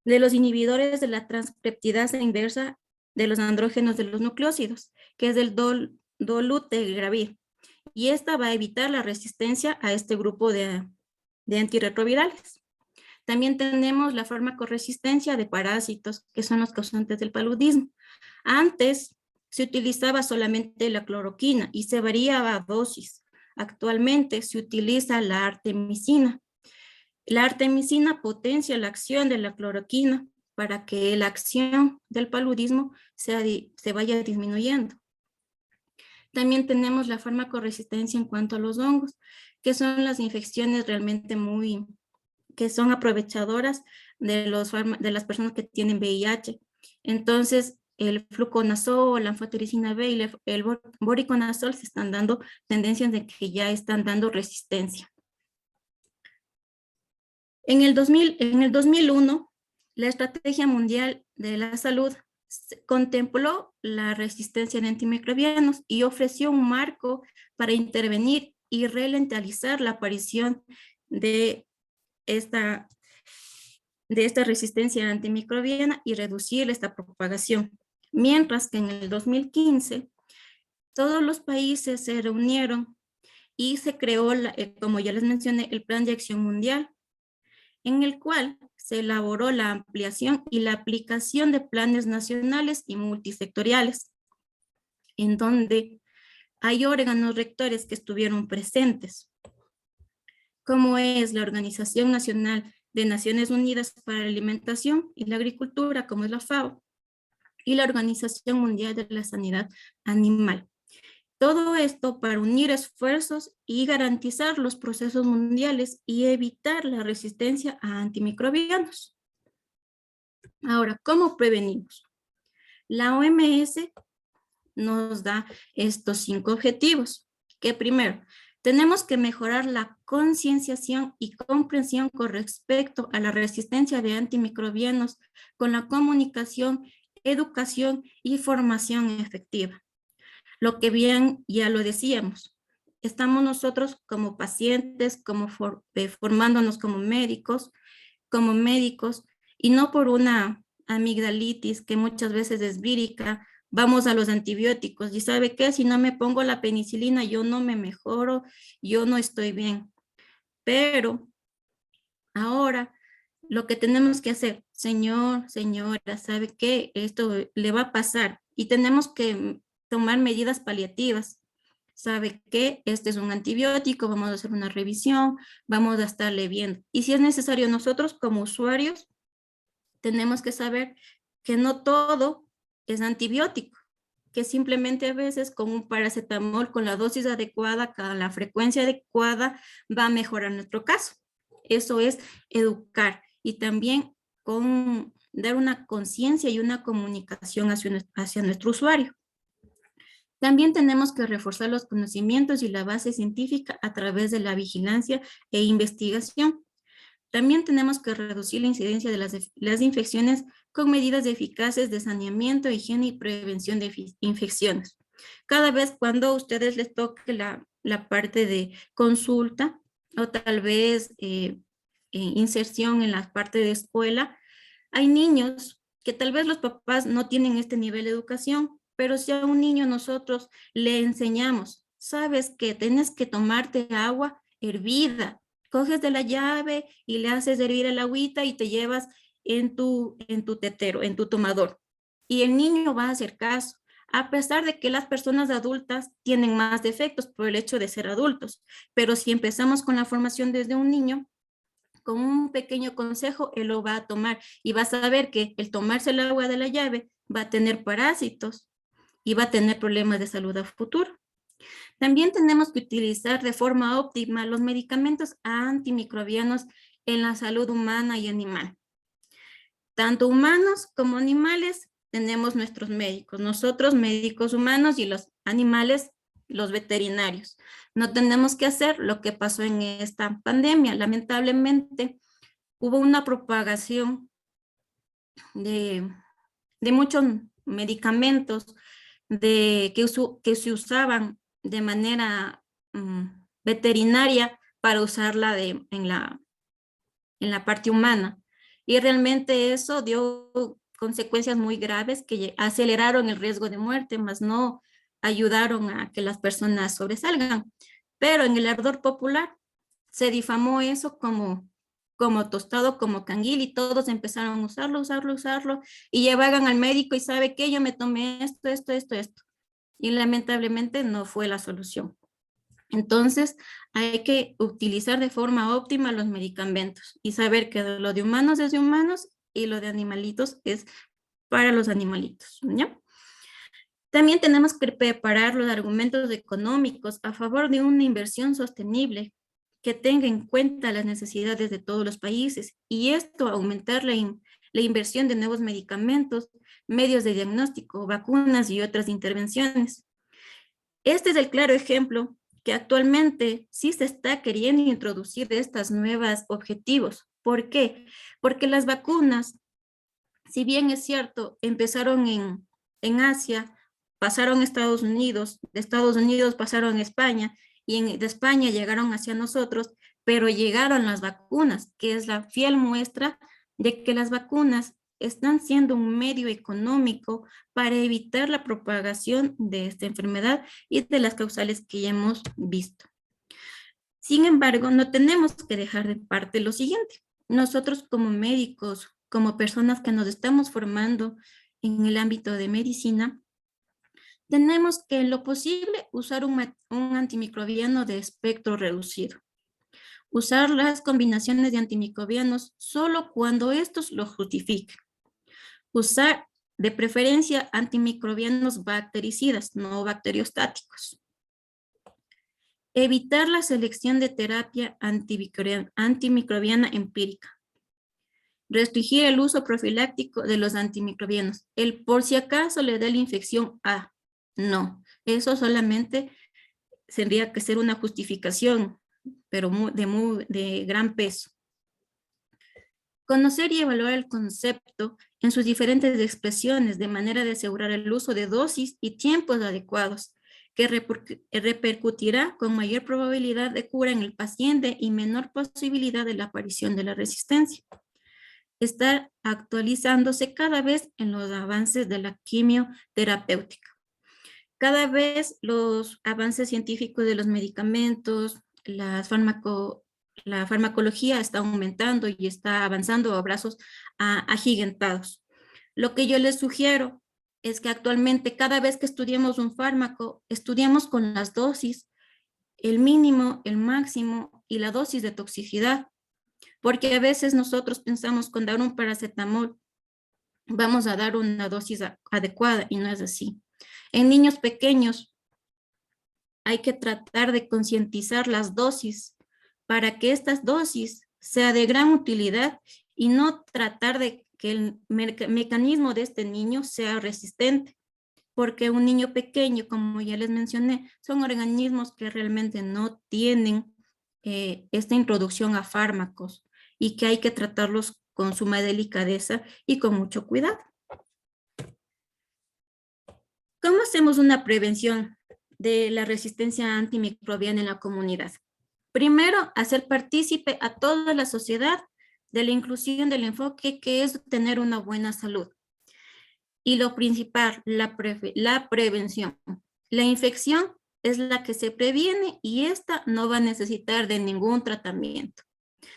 de los inhibidores de la transcriptidasa inversa de los andrógenos de los nucleósidos, que es el dolutegravir. Y esta va a evitar la resistencia a este grupo de antirretrovirales. También tenemos la farmacoresistencia de parásitos, que son los causantes del paludismo. Antes se utilizaba solamente la cloroquina y se variaba dosis. Actualmente se utiliza la artemisina. La artemisina potencia la acción de la cloroquina para que la acción del paludismo se vaya disminuyendo. También tenemos la farmacoresistencia en cuanto a los hongos, que son las infecciones realmente que son aprovechadoras de las personas que tienen VIH. Entonces, el fluconazol, la anfotericina B y el voriconazol se están dando tendencias de que ya están dando resistencia. En el 2001, la Estrategia Mundial de la Salud contempló la resistencia de antimicrobianos y ofreció un marco para intervenir y ralentizar la aparición de esta resistencia antimicrobiana y reducir esta propagación. Mientras que en el 2015, todos los países se reunieron y se creó, como ya les mencioné, el Plan de Acción Mundial, en el cual se elaboró la ampliación y la aplicación de planes nacionales y multisectoriales, en donde hay órganos rectores que estuvieron presentes, como es la Organización Nacional de Naciones Unidas para la Alimentación y la Agricultura, como es la FAO, y la Organización Mundial de la Sanidad Animal. Todo esto para unir esfuerzos y garantizar los procesos mundiales y evitar la resistencia a antimicrobianos. Ahora, ¿cómo prevenimos? La OMS nos da estos 5 objetivos, que primero, Tenemos que mejorar la concienciación y comprensión con respecto a la resistencia de antimicrobianos con la comunicación, educación y formación efectiva. Lo que bien ya lo decíamos, estamos nosotros como pacientes, formándonos como médicos, y no por una amigdalitis que muchas veces es vírica, vamos a los antibióticos y ¿sabe qué? Si no me pongo la penicilina, yo no me mejoro, yo no estoy bien. Pero ahora lo que tenemos que hacer, señor, señora, ¿sabe qué? Esto le va a pasar y tenemos que tomar medidas paliativas. ¿Sabe qué? Este es un antibiótico, vamos a hacer una revisión, vamos a estarle viendo. Y si es necesario, nosotros como usuarios tenemos que saber que no todo es antibiótico, que simplemente a veces con un paracetamol, con la dosis adecuada, con la frecuencia adecuada, va a mejorar nuestro caso. Eso es educar y también con dar una conciencia y una comunicación hacia nuestro usuario. También tenemos que reforzar los conocimientos y la base científica a través de la vigilancia e investigación. También tenemos que reducir la incidencia de las infecciones con medidas eficaces de saneamiento, higiene y prevención de infecciones. Cada vez cuando a ustedes les toque la parte de consulta o tal vez inserción en la parte de escuela, hay niños que tal vez los papás no tienen este nivel de educación, pero si a un niño nosotros le enseñamos, sabes que tienes que tomarte agua hervida, coges de la llave y le haces hervir el agüita y te llevas en tu tetero, en tu tomador. Y el niño va a hacer caso, a pesar de que las personas adultas tienen más defectos por el hecho de ser adultos. Pero si empezamos con la formación desde un niño, con un pequeño consejo, él lo va a tomar y va a saber que el tomarse el agua de la llave va a tener parásitos y va a tener problemas de salud a futuro. También tenemos que utilizar de forma óptima los medicamentos antimicrobianos en la salud humana y animal. Tanto humanos como animales tenemos nuestros médicos, nosotros médicos humanos y los animales, los veterinarios. No tenemos que hacer lo que pasó en esta pandemia. Lamentablemente hubo una propagación de muchos medicamentos que se usaban de manera veterinaria para usarla en la parte humana. Y realmente eso dio consecuencias muy graves que aceleraron el riesgo de muerte, más no ayudaron a que las personas sobresalgan. Pero en el ardor popular se difamó eso como tostado, como canguil, y todos empezaron a usarlo, y llevaban al médico y sabe que yo me tomé esto. Y lamentablemente no fue la solución. Entonces, hay que utilizar de forma óptima los medicamentos y saber que lo de humanos es de humanos y lo de animalitos es para los animalitos, ¿ya? También tenemos que preparar los argumentos económicos a favor de una inversión sostenible que tenga en cuenta las necesidades de todos los países y esto aumentar la inversión de nuevos medicamentos, medios de diagnóstico, vacunas y otras intervenciones. Este es el claro ejemplo que actualmente sí se está queriendo introducir estos nuevos objetivos. ¿Por qué? Porque las vacunas, si bien es cierto, empezaron en Asia, pasaron a Estados Unidos, de Estados Unidos pasaron a España y de España llegaron hacia nosotros, pero llegaron las vacunas, que es la fiel muestra de que las vacunas están siendo un medio económico para evitar la propagación de esta enfermedad y de las causales que ya hemos visto. Sin embargo, no tenemos que dejar de parte lo siguiente. Nosotros como médicos, como personas que nos estamos formando en el ámbito de medicina, tenemos que en lo posible usar un antimicrobiano de espectro reducido. Usar las combinaciones de antimicrobianos solo cuando estos lo justifiquen. Usar de preferencia antimicrobianos bactericidas, no bacteriostáticos. Evitar la selección de terapia antimicrobiana empírica. Restringir el uso profiláctico de los antimicrobianos. El por si acaso le da la infección a. No, eso solamente tendría que ser una justificación, pero de gran peso. Conocer y evaluar el concepto en sus diferentes expresiones de manera de asegurar el uso de dosis y tiempos adecuados, que repercutirá con mayor probabilidad de cura en el paciente y menor posibilidad de la aparición de la resistencia. Estar actualizándose cada vez en los avances de la quimioterapéutica. Cada vez los avances científicos de los medicamentos, la farmacología está aumentando y está avanzando a brazos agigantados. Lo que yo les sugiero es que actualmente cada vez que estudiemos un fármaco, estudiamos con las dosis, el mínimo, el máximo y la dosis de toxicidad. Porque a veces nosotros pensamos con dar un paracetamol, vamos a dar una dosis adecuada y no es así. En niños pequeños hay que tratar de concientizar las dosis para que estas dosis sea de gran utilidad y no tratar de que el mecanismo de este niño sea resistente, porque un niño pequeño, como ya les mencioné, son organismos que realmente no tienen esta introducción a fármacos y que hay que tratarlos con suma delicadeza y con mucho cuidado. ¿Cómo hacemos una prevención de la resistencia antimicrobiana en la comunidad? Primero, hacer partícipe a toda la sociedad de la inclusión del enfoque que es tener una buena salud. Y lo principal, la prevención. La infección es la que se previene y esta no va a necesitar de ningún tratamiento.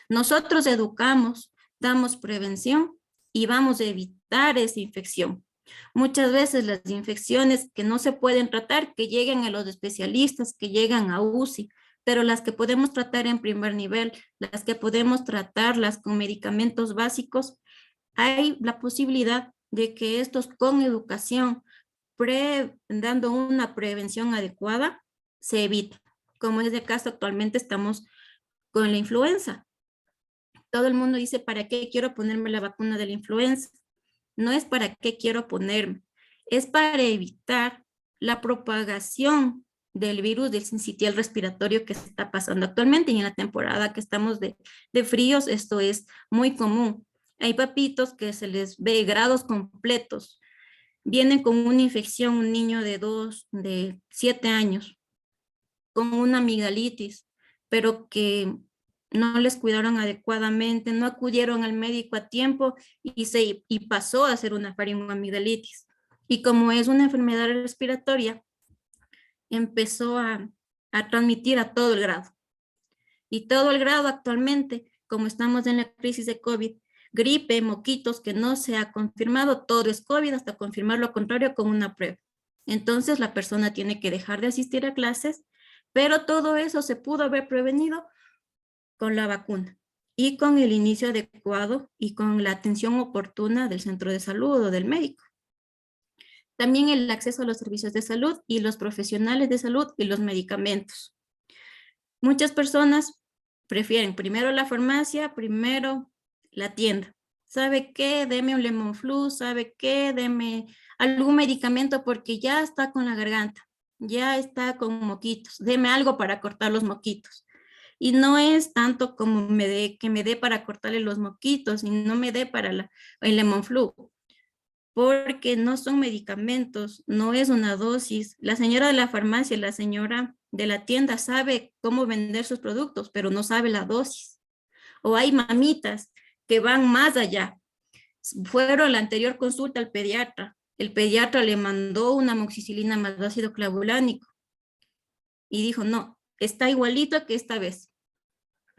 Nosotros educamos, damos prevención y vamos a evitar esa infección. Muchas veces las infecciones que no se pueden tratar, que lleguen a los especialistas, que llegan a UCI, pero las que podemos tratar en primer nivel, las que podemos tratarlas con medicamentos básicos, hay la posibilidad de que estos con educación, dando una prevención adecuada, se eviten. Como es el caso actualmente estamos con la influenza. Todo el mundo dice, ¿para qué quiero ponerme la vacuna de la influenza? No es para qué quiero ponerme, es para evitar la propagación del virus del sincitial respiratorio que se está pasando actualmente y en la temporada que estamos de fríos, esto es muy común. Hay papitos que se les ve grados completos, vienen con una infección, un niño de 7 años, con una amigdalitis, pero que no les cuidaron adecuadamente, no acudieron al médico a tiempo y pasó a ser una faringoamigdalitis. Y como es una enfermedad respiratoria, empezó a transmitir a todo el grado. Y todo el grado actualmente, como estamos en la crisis de COVID, gripe, moquitos, que no se ha confirmado, todo es COVID hasta confirmar lo contrario con una prueba. Entonces la persona tiene que dejar de asistir a clases, pero todo eso se pudo haber prevenido con la vacuna y con el inicio adecuado y con la atención oportuna del centro de salud o del médico. También el acceso a los servicios de salud y los profesionales de salud y los medicamentos. Muchas personas prefieren primero la farmacia, primero la tienda. ¿Sabe qué? Deme un Lemonflu, ¿sabe qué? Deme algún medicamento porque ya está con la garganta, ya está con moquitos. Deme algo para cortar los moquitos. Y no es tanto como que me dé para cortarle los moquitos y no me dé para el Lemonflu, porque no son medicamentos, no es una dosis. La señora de la farmacia, la señora de la tienda sabe cómo vender sus productos, pero no sabe la dosis. O hay mamitas que van más allá. Fueron a la anterior consulta al pediatra. El pediatra le mandó una amoxicilina más ácido clavulánico y dijo, no, está igualito que esta vez.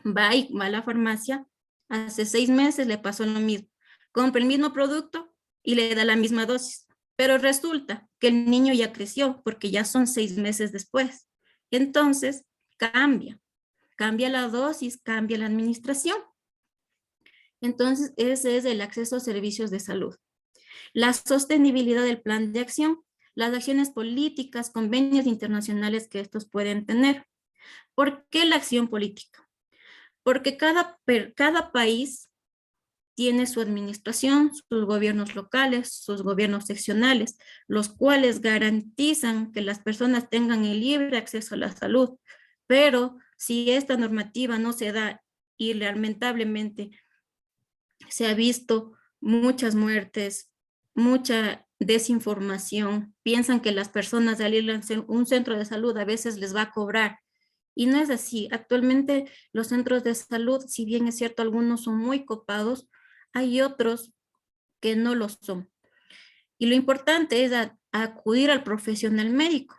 Va a la farmacia, hace 6 meses le pasó lo mismo. Compra el mismo producto y le da la misma dosis. Pero resulta que el niño ya creció porque ya son 6 meses después. Entonces, cambia la dosis, cambia la administración. Entonces, ese es el acceso a servicios de salud. La sostenibilidad del plan de acción, las acciones políticas, convenios internacionales que estos pueden tener. ¿Por qué la acción política? Porque cada país tiene su administración, sus gobiernos locales, sus gobiernos seccionales, los cuales garantizan que las personas tengan el libre acceso a la salud. Pero si esta normativa no se da y lamentablemente se ha visto muchas muertes, mucha desinformación, piensan que las personas al ir a un centro de salud a veces les va a cobrar. Y no es así. Actualmente los centros de salud, si bien es cierto, algunos son muy copados, hay otros que no lo son. Y lo importante es acudir al profesional médico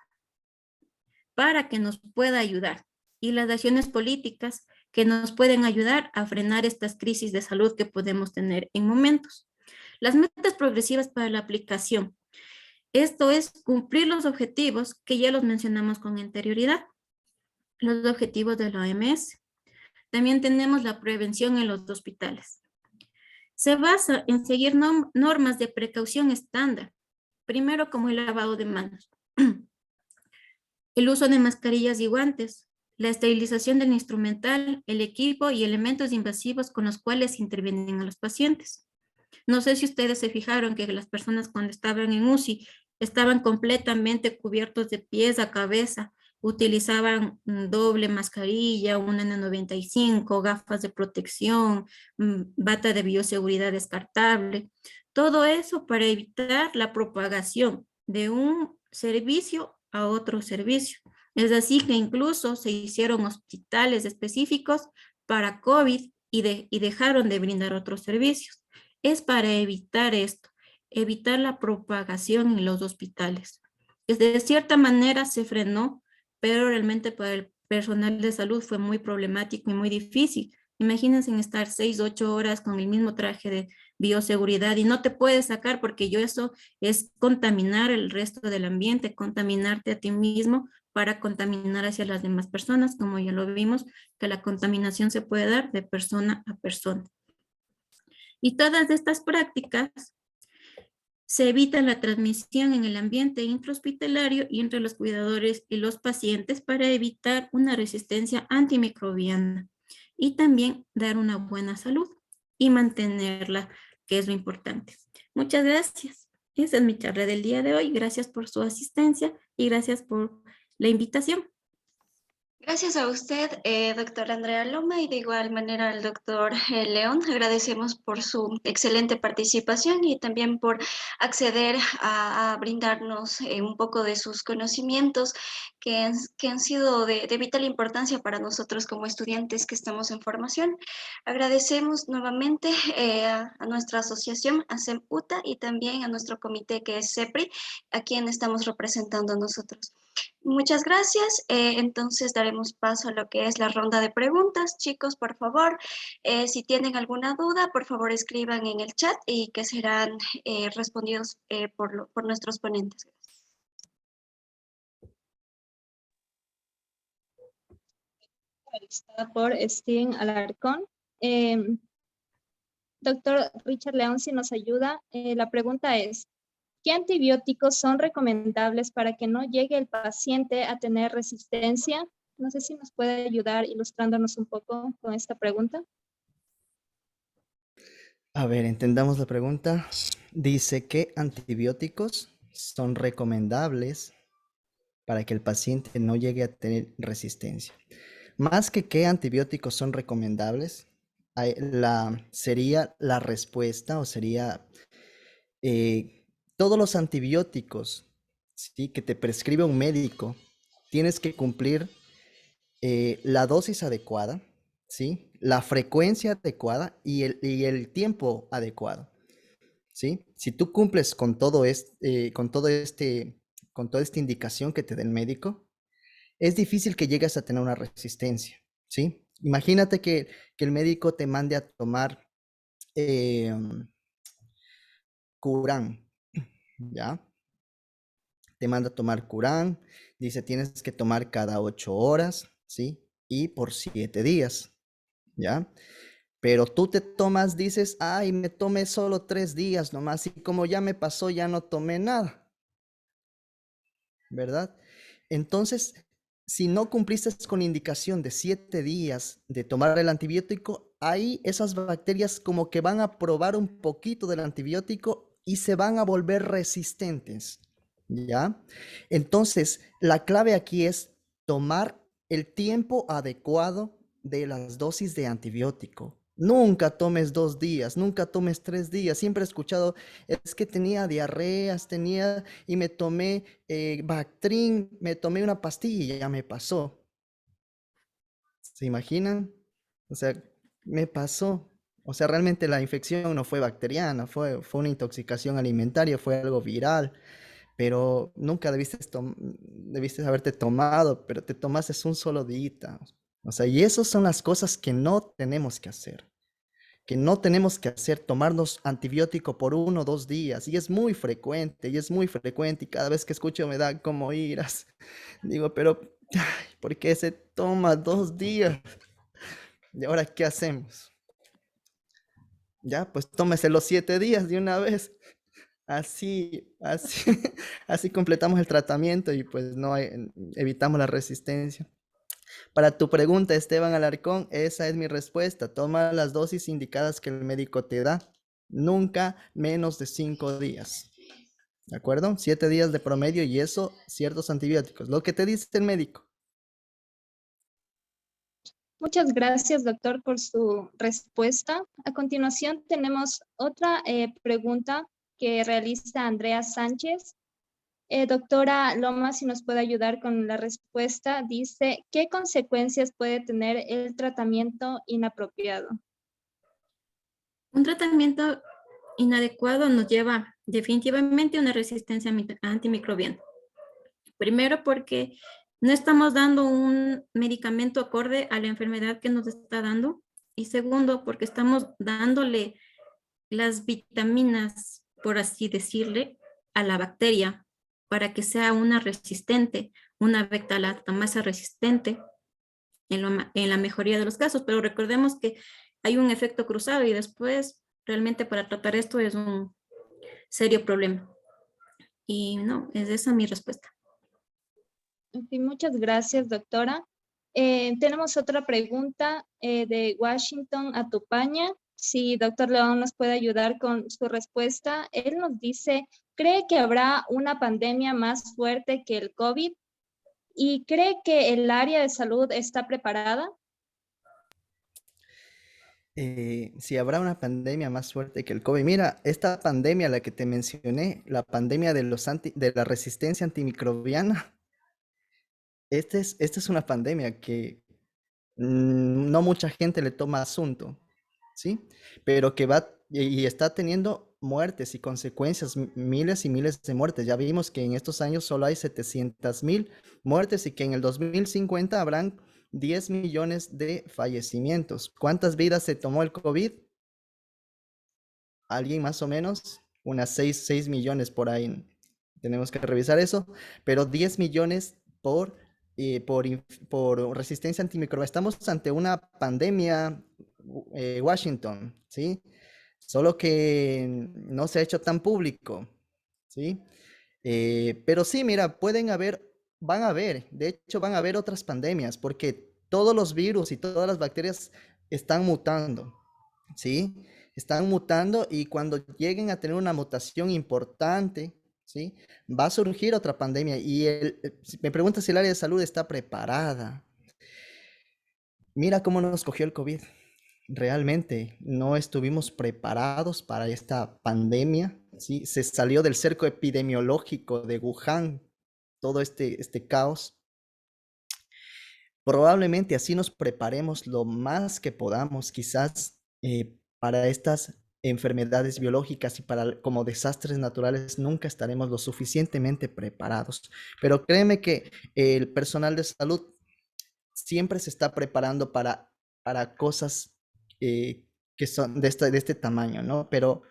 para que nos pueda ayudar. Y las acciones políticas que nos pueden ayudar a frenar estas crisis de salud que podemos tener en momentos. Las metas progresivas para la aplicación. Esto es cumplir los objetivos que ya los mencionamos con anterioridad. Los objetivos de la OMS. También tenemos la prevención en los hospitales. Se basa en seguir normas de precaución estándar. Primero, como el lavado de manos, el uso de mascarillas y guantes, la esterilización del instrumental, el equipo y elementos invasivos con los cuales intervienen a los pacientes. No sé si ustedes se fijaron que las personas cuando estaban en UCI estaban completamente cubiertos de pies a cabeza, utilizaban doble mascarilla, una N95, gafas de protección, bata de bioseguridad descartable. Todo eso para evitar la propagación de un servicio a otro servicio. Es así que incluso se hicieron hospitales específicos para COVID y dejaron de brindar otros servicios. Es para evitar esto, evitar la propagación en los hospitales. De cierta manera se frenó, pero realmente para el personal de salud fue muy problemático y muy difícil. Imagínense estar 6, 8 horas con el mismo traje de bioseguridad y no te puedes sacar porque eso es contaminar el resto del ambiente, contaminarte a ti mismo para contaminar hacia las demás personas, como ya lo vimos, que la contaminación se puede dar de persona a persona. Y todas estas prácticas se evita la transmisión en el ambiente intrahospitalario y entre los cuidadores y los pacientes para evitar una resistencia antimicrobiana y también dar una buena salud y mantenerla, que es lo importante. Muchas gracias. Esa es mi charla del día de hoy. Gracias por su asistencia y gracias por la invitación. Gracias a usted, doctora Andrea Loma, y de igual manera al doctor León. Agradecemos por su excelente participación y también por acceder a brindarnos un poco de sus conocimientos que han sido de vital importancia para nosotros como estudiantes que estamos en formación. Agradecemos nuevamente a nuestra asociación, ASEM UTA, y también a nuestro comité que es CEPRI, a quien estamos representando nosotros. Muchas gracias. Entonces daremos paso a lo que es la ronda de preguntas. Chicos, por favor, si tienen alguna duda, por favor escriban en el chat y que serán respondidos por nuestros ponentes. Por Steven Alarcón. Doctor Richard León, si nos ayuda, la pregunta es, ¿qué antibióticos son recomendables para que no llegue el paciente a tener resistencia? No sé si nos puede ayudar ilustrándonos un poco con esta pregunta. A ver, entendamos la pregunta. Dice, ¿qué antibióticos son recomendables para que el paciente no llegue a tener resistencia? Más que qué antibióticos son recomendables, sería la respuesta o sería todos los antibióticos, ¿sí?, que te prescribe un médico, tienes que cumplir la dosis adecuada, ¿sí?, la frecuencia adecuada y el tiempo adecuado, ¿sí? Si tú cumples con toda esta indicación que te da el médico, es difícil que llegues a tener una resistencia, ¿sí? Imagínate que el médico te mande a tomar Curán, ¿ya? Te manda a tomar Curán, dice tienes que tomar cada 8 horas, ¿sí? Y por 7 días, ¿ya? Pero tú te tomas, dices, ay, me tomé solo 3 días nomás y como ya me pasó, ya no tomé nada, ¿verdad? Entonces, si no cumpliste con indicación de 7 días de tomar el antibiótico, ahí esas bacterias como que van a probar un poquito del antibiótico y se van a volver resistentes, ¿ya? Entonces, la clave aquí es tomar el tiempo adecuado de las dosis de antibiótico. Nunca tomes 2 días, nunca tomes 3 días. Siempre he escuchado, es que tenía diarreas, y me tomé Bactrim, me tomé una pastilla y ya me pasó. ¿Se imaginan? O sea, me pasó. O sea, realmente la infección no fue bacteriana, fue una intoxicación alimentaria, fue algo viral, pero nunca debiste haberte tomado, pero te tomaste un solo día. O sea, y esas son las cosas que no tenemos que hacer. Que no tenemos que hacer, tomarnos antibiótico por 1 o 2 días. Y es muy frecuente, y cada vez que escucho me da como iras. Digo, pero, ay, ¿por qué se toma 2 días? ¿Y ahora qué hacemos? Ya, pues tómese los 7 días de una vez. Así, así completamos el tratamiento y pues evitamos la resistencia. Para tu pregunta, Esteban Alarcón, esa es mi respuesta. Toma las dosis indicadas que el médico te da. Nunca menos de 5 días. ¿De acuerdo? 7 días de promedio y eso, ciertos antibióticos. Lo que te dice el médico. Muchas gracias, doctor, por su respuesta. A continuación, tenemos otra pregunta que realiza Andrea Sánchez. Doctora Loma, si nos puede ayudar con la respuesta, dice, ¿qué consecuencias puede tener el tratamiento inapropiado? Un tratamiento inadecuado nos lleva definitivamente a una resistencia antimicrobiana. Primero porque no estamos dando un medicamento acorde a la enfermedad que nos está dando. Y segundo, porque estamos dándole las vitaminas, por así decirle, a la bacteria para que sea una resistente, una beta-lactamasa resistente en la mayoría de los casos. Pero recordemos que hay un efecto cruzado y después realmente para tratar esto es un serio problema. Y no, es esa mi respuesta. Sí, muchas gracias, doctora. Tenemos otra pregunta de Washington a Tupaña. Si doctor León nos puede ayudar con su respuesta. Él nos dice, ¿cree que habrá una pandemia más fuerte que el COVID? ¿Y cree que el área de salud está preparada? Si habrá una pandemia más fuerte que el COVID. Mira, esta pandemia, la que te mencioné, la pandemia de la resistencia antimicrobiana, esta es una pandemia que no mucha gente le toma asunto, ¿sí? Pero que va y está teniendo muertes y consecuencias, miles y miles de muertes. Ya vimos que en estos años solo hay 700,000 muertes y que en el 2050 habrán 10 millones de fallecimientos. ¿Cuántas vidas se tomó el COVID? Alguien más o menos, unas 6 millones por ahí. Tenemos que revisar eso, pero 10 millones por resistencia antimicrobiana. Estamos ante una pandemia, Washington, ¿sí? Solo que no se ha hecho tan público, ¿sí? Pero sí, mira, de hecho van a haber otras pandemias, porque todos los virus y todas las bacterias están mutando, ¿sí? Están mutando y cuando lleguen a tener una mutación importante, ¿sí? Va a surgir otra pandemia y si me preguntas si el área de salud está preparada. Mira cómo nos cogió el COVID. Realmente no estuvimos preparados para esta pandemia, ¿sí? Se salió del cerco epidemiológico de Wuhan, todo este caos. Probablemente así nos preparemos lo más que podamos, quizás para estas enfermedades biológicas y como desastres naturales nunca estaremos lo suficientemente preparados. Pero créeme que el personal de salud siempre se está preparando para cosas que son de este tamaño, ¿no? Pero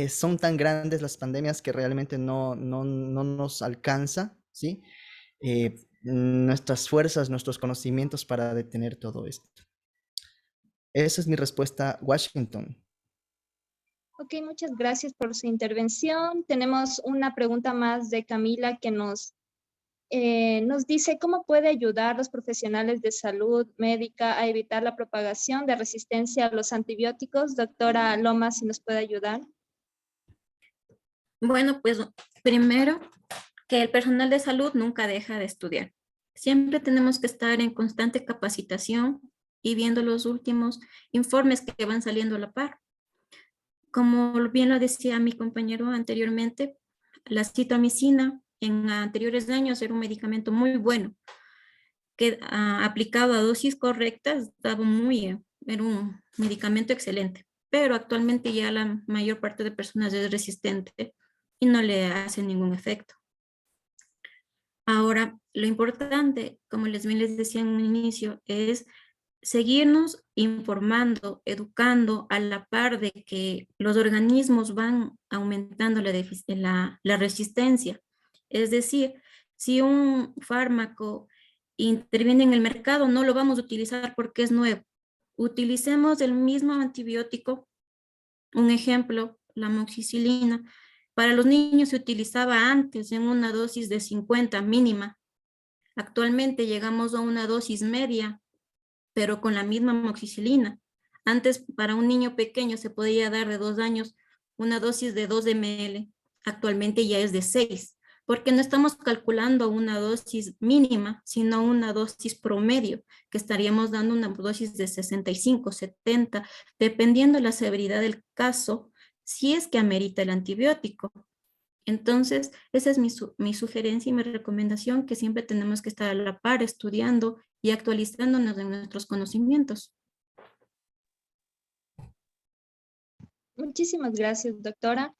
son tan grandes las pandemias que realmente no nos alcanza, ¿sí? Nuestras fuerzas, nuestros conocimientos para detener todo esto. Esa es mi respuesta, Washington. Ok, muchas gracias por su intervención. Tenemos una pregunta más de Camila que nos nos dice cómo puede ayudar a los profesionales de salud médica a evitar la propagación de resistencia a los antibióticos. Doctora Lomas, si nos puede ayudar. Bueno, pues primero que el personal de salud nunca deja de estudiar. Siempre tenemos que estar en constante capacitación y viendo los últimos informes que van saliendo a la par. Como bien lo decía mi compañero anteriormente, la citromicina en anteriores años era un medicamento muy bueno, que aplicado a dosis correctas era un medicamento excelente, pero actualmente ya la mayor parte de personas es resistente y no le hace ningún efecto. Ahora, lo importante, como les decía en un inicio, es seguirnos informando, educando a la par de que los organismos van aumentando la resistencia. Es decir, si un fármaco interviene en el mercado, no lo vamos a utilizar porque es nuevo. Utilicemos el mismo antibiótico, un ejemplo, la amoxicilina. Para los niños se utilizaba antes en una dosis de 50 mínima. Actualmente llegamos a una dosis media, pero con la misma amoxicilina. Antes, para un niño pequeño se podía dar de 2 años una dosis de 2 ml. Actualmente ya es de 6, porque no estamos calculando una dosis mínima, sino una dosis promedio, que estaríamos dando una dosis de 65, 70, dependiendo la severidad del caso, si es que amerita el antibiótico. Entonces, esa es mi sugerencia y mi recomendación, que siempre tenemos que estar a la par estudiando y actualizándonos en nuestros conocimientos. Muchísimas gracias, doctora.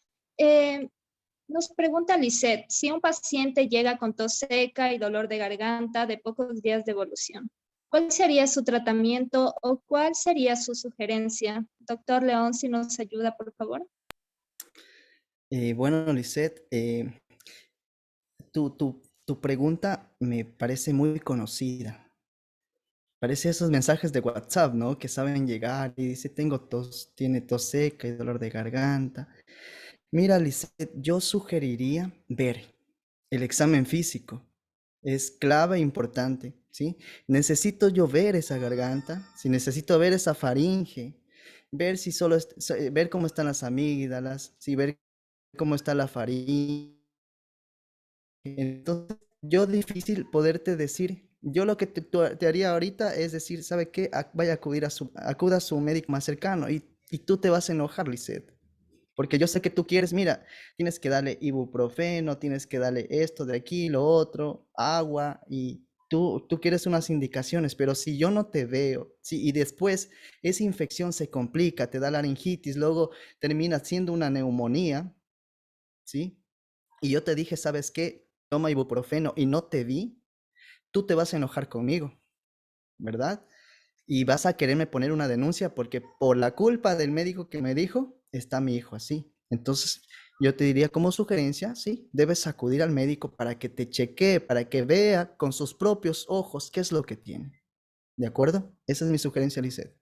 Nos pregunta Lisette, si un paciente llega con tos seca y dolor de garganta de pocos días de evolución, ¿cuál sería su tratamiento o cuál sería su sugerencia? Doctor León, si nos ayuda, por favor. Bueno, Lisette, tu pregunta me parece muy conocida. Parece esos mensajes de WhatsApp, ¿no? Que saben llegar y dice, tengo tos, tiene tos seca y dolor de garganta. Mira, Lisette, yo sugeriría ver el examen físico. Es clave e importante, ¿sí? Necesito yo ver esa garganta, si necesito ver esa faringe, ver si ver cómo están las amígdalas, si ver cómo está la faringe. Entonces, yo difícil poderte decir, yo lo que te haría ahorita es decir, ¿sabe qué? Vaya a acuda a su médico más cercano y tú te vas a enojar, Lisette. Porque yo sé que tú quieres, mira, tienes que darle ibuprofeno, tienes que darle esto de aquí, lo otro, agua, y tú quieres unas indicaciones, pero si yo no te veo, sí, y después esa infección se complica, te da laringitis, luego termina siendo una neumonía, ¿sí? Y yo te dije, ¿sabes qué? Toma ibuprofeno y no te vi, tú te vas a enojar conmigo, ¿verdad? Y vas a quererme poner una denuncia porque por la culpa del médico que me dijo, está mi hijo así. Entonces, yo te diría como sugerencia, sí, debes acudir al médico para que te chequee, para que vea con sus propios ojos qué es lo que tiene. ¿De acuerdo? Esa es mi sugerencia, Lisette.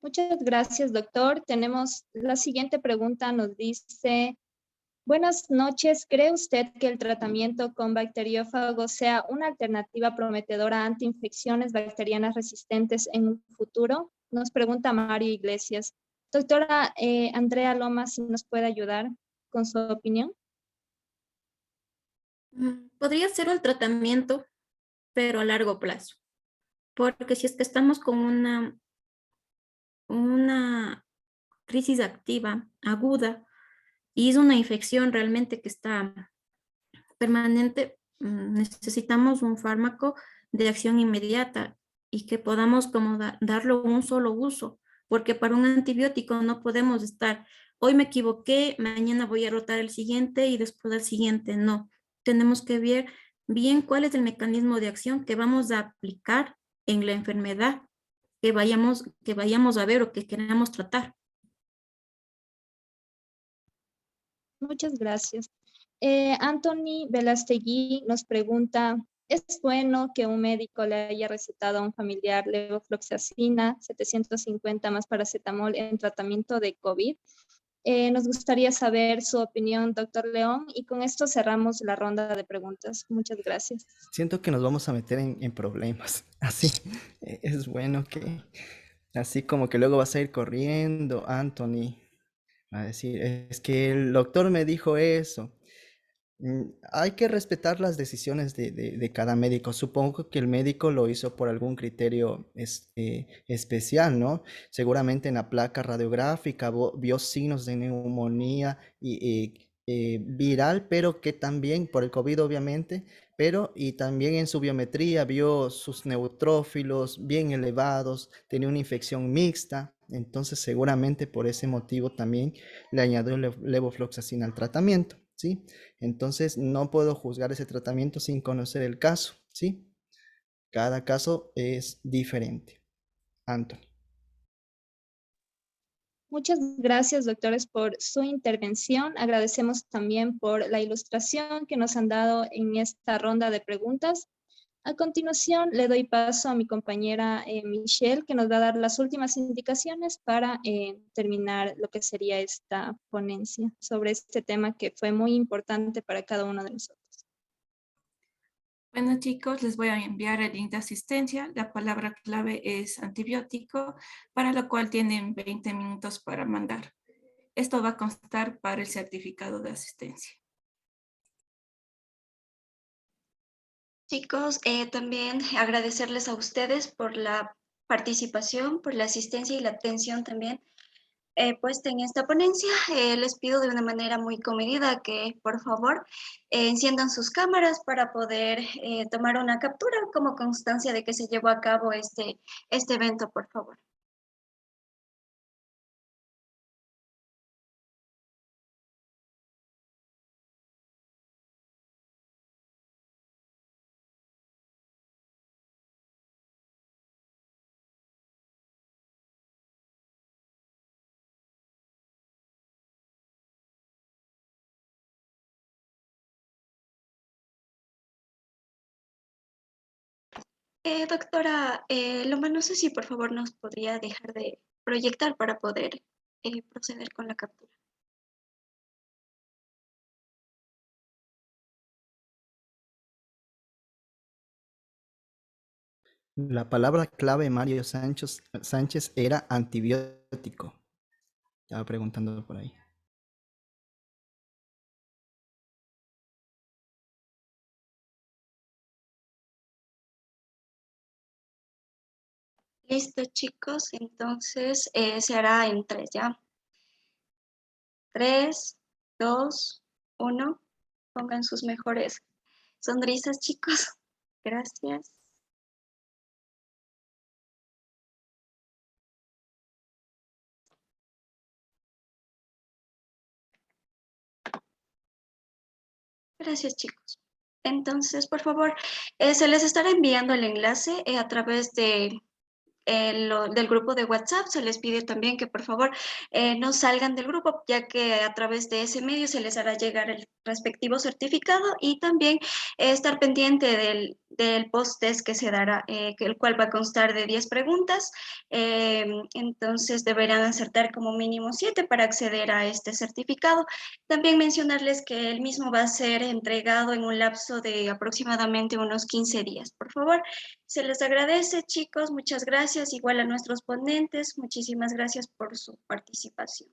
Muchas gracias, doctor. Tenemos la siguiente pregunta, nos dice, buenas noches, ¿cree usted que el tratamiento con bacteriófagos sea una alternativa prometedora ante infecciones bacterianas resistentes en un futuro? Nos pregunta Mario Iglesias. Doctora Andrea Lomas, si nos puede ayudar con su opinión. Podría ser un tratamiento, pero a largo plazo, porque si es que estamos con una crisis activa, aguda, y es una infección realmente que está permanente, necesitamos un fármaco de acción inmediata y que podamos como darlo un solo uso, porque para un antibiótico no podemos estar, hoy me equivoqué, mañana voy a rotar el siguiente y después el siguiente, no. Tenemos que ver bien cuál es el mecanismo de acción que vamos a aplicar en la enfermedad que vayamos a ver o que queramos tratar. Muchas gracias. Anthony Velastegui nos pregunta, ¿es bueno que un médico le haya recetado a un familiar levofloxacina 750 más paracetamol en tratamiento de COVID? Nos gustaría saber su opinión, doctor León, y con esto cerramos la ronda de preguntas. Muchas gracias. Siento que nos vamos a meter en problemas. Así es bueno que, así como que luego vas a ir corriendo, Anthony, a decir, es que el doctor me dijo eso. Hay que respetar las decisiones de cada médico. Supongo que el médico lo hizo por algún criterio especial, ¿no? Seguramente en la placa radiográfica vio signos de neumonía viral, pero que también por el COVID obviamente, pero y también en su biometría vio sus neutrófilos bien elevados, tenía una infección mixta, entonces seguramente por ese motivo también le añadió levofloxacina al tratamiento, ¿sí? Entonces, no puedo juzgar ese tratamiento sin conocer el caso, ¿sí? Cada caso es diferente. Anthony. Muchas gracias, doctores, por su intervención. Agradecemos también por la ilustración que nos han dado en esta ronda de preguntas. A continuación, le doy paso a mi compañera Michelle, que nos va a dar las últimas indicaciones para terminar lo que sería esta ponencia sobre este tema que fue muy importante para cada uno de nosotros. Bueno, chicos, les voy a enviar el link de asistencia. La palabra clave es antibiótico, para lo cual tienen 20 minutos para mandar. Esto va a constar para el certificado de asistencia. Chicos, también agradecerles a ustedes por la participación, por la asistencia y la atención también puesta en esta ponencia. Les pido de una manera muy comedida que por favor enciendan sus cámaras para poder tomar una captura como constancia de que se llevó a cabo este evento, por favor. Doctora Loma, no sé si por favor nos podría dejar de proyectar para poder proceder con la captura. La palabra clave Mario Sánchez era antibiótico. Estaba preguntando por ahí. Listo, chicos, entonces se hará en 3, ¿ya? 3, 2, 1. Pongan sus mejores sonrisas, chicos. Gracias. Gracias, chicos. Entonces, por favor, se les estará enviando el enlace a través de del grupo de WhatsApp. Se les pide también que por favor no salgan del grupo, ya que a través de ese medio se les hará llegar el respectivo certificado, y también estar pendiente del post-test que se dará, el cual va a constar de 10 preguntas. Entonces deberán acertar como mínimo 7 para acceder a este certificado. También mencionarles que el mismo va a ser entregado en un lapso de aproximadamente unos 15 días. Por favor, se les agradece, chicos, muchas gracias. Igual a nuestros ponentes, muchísimas gracias por su participación.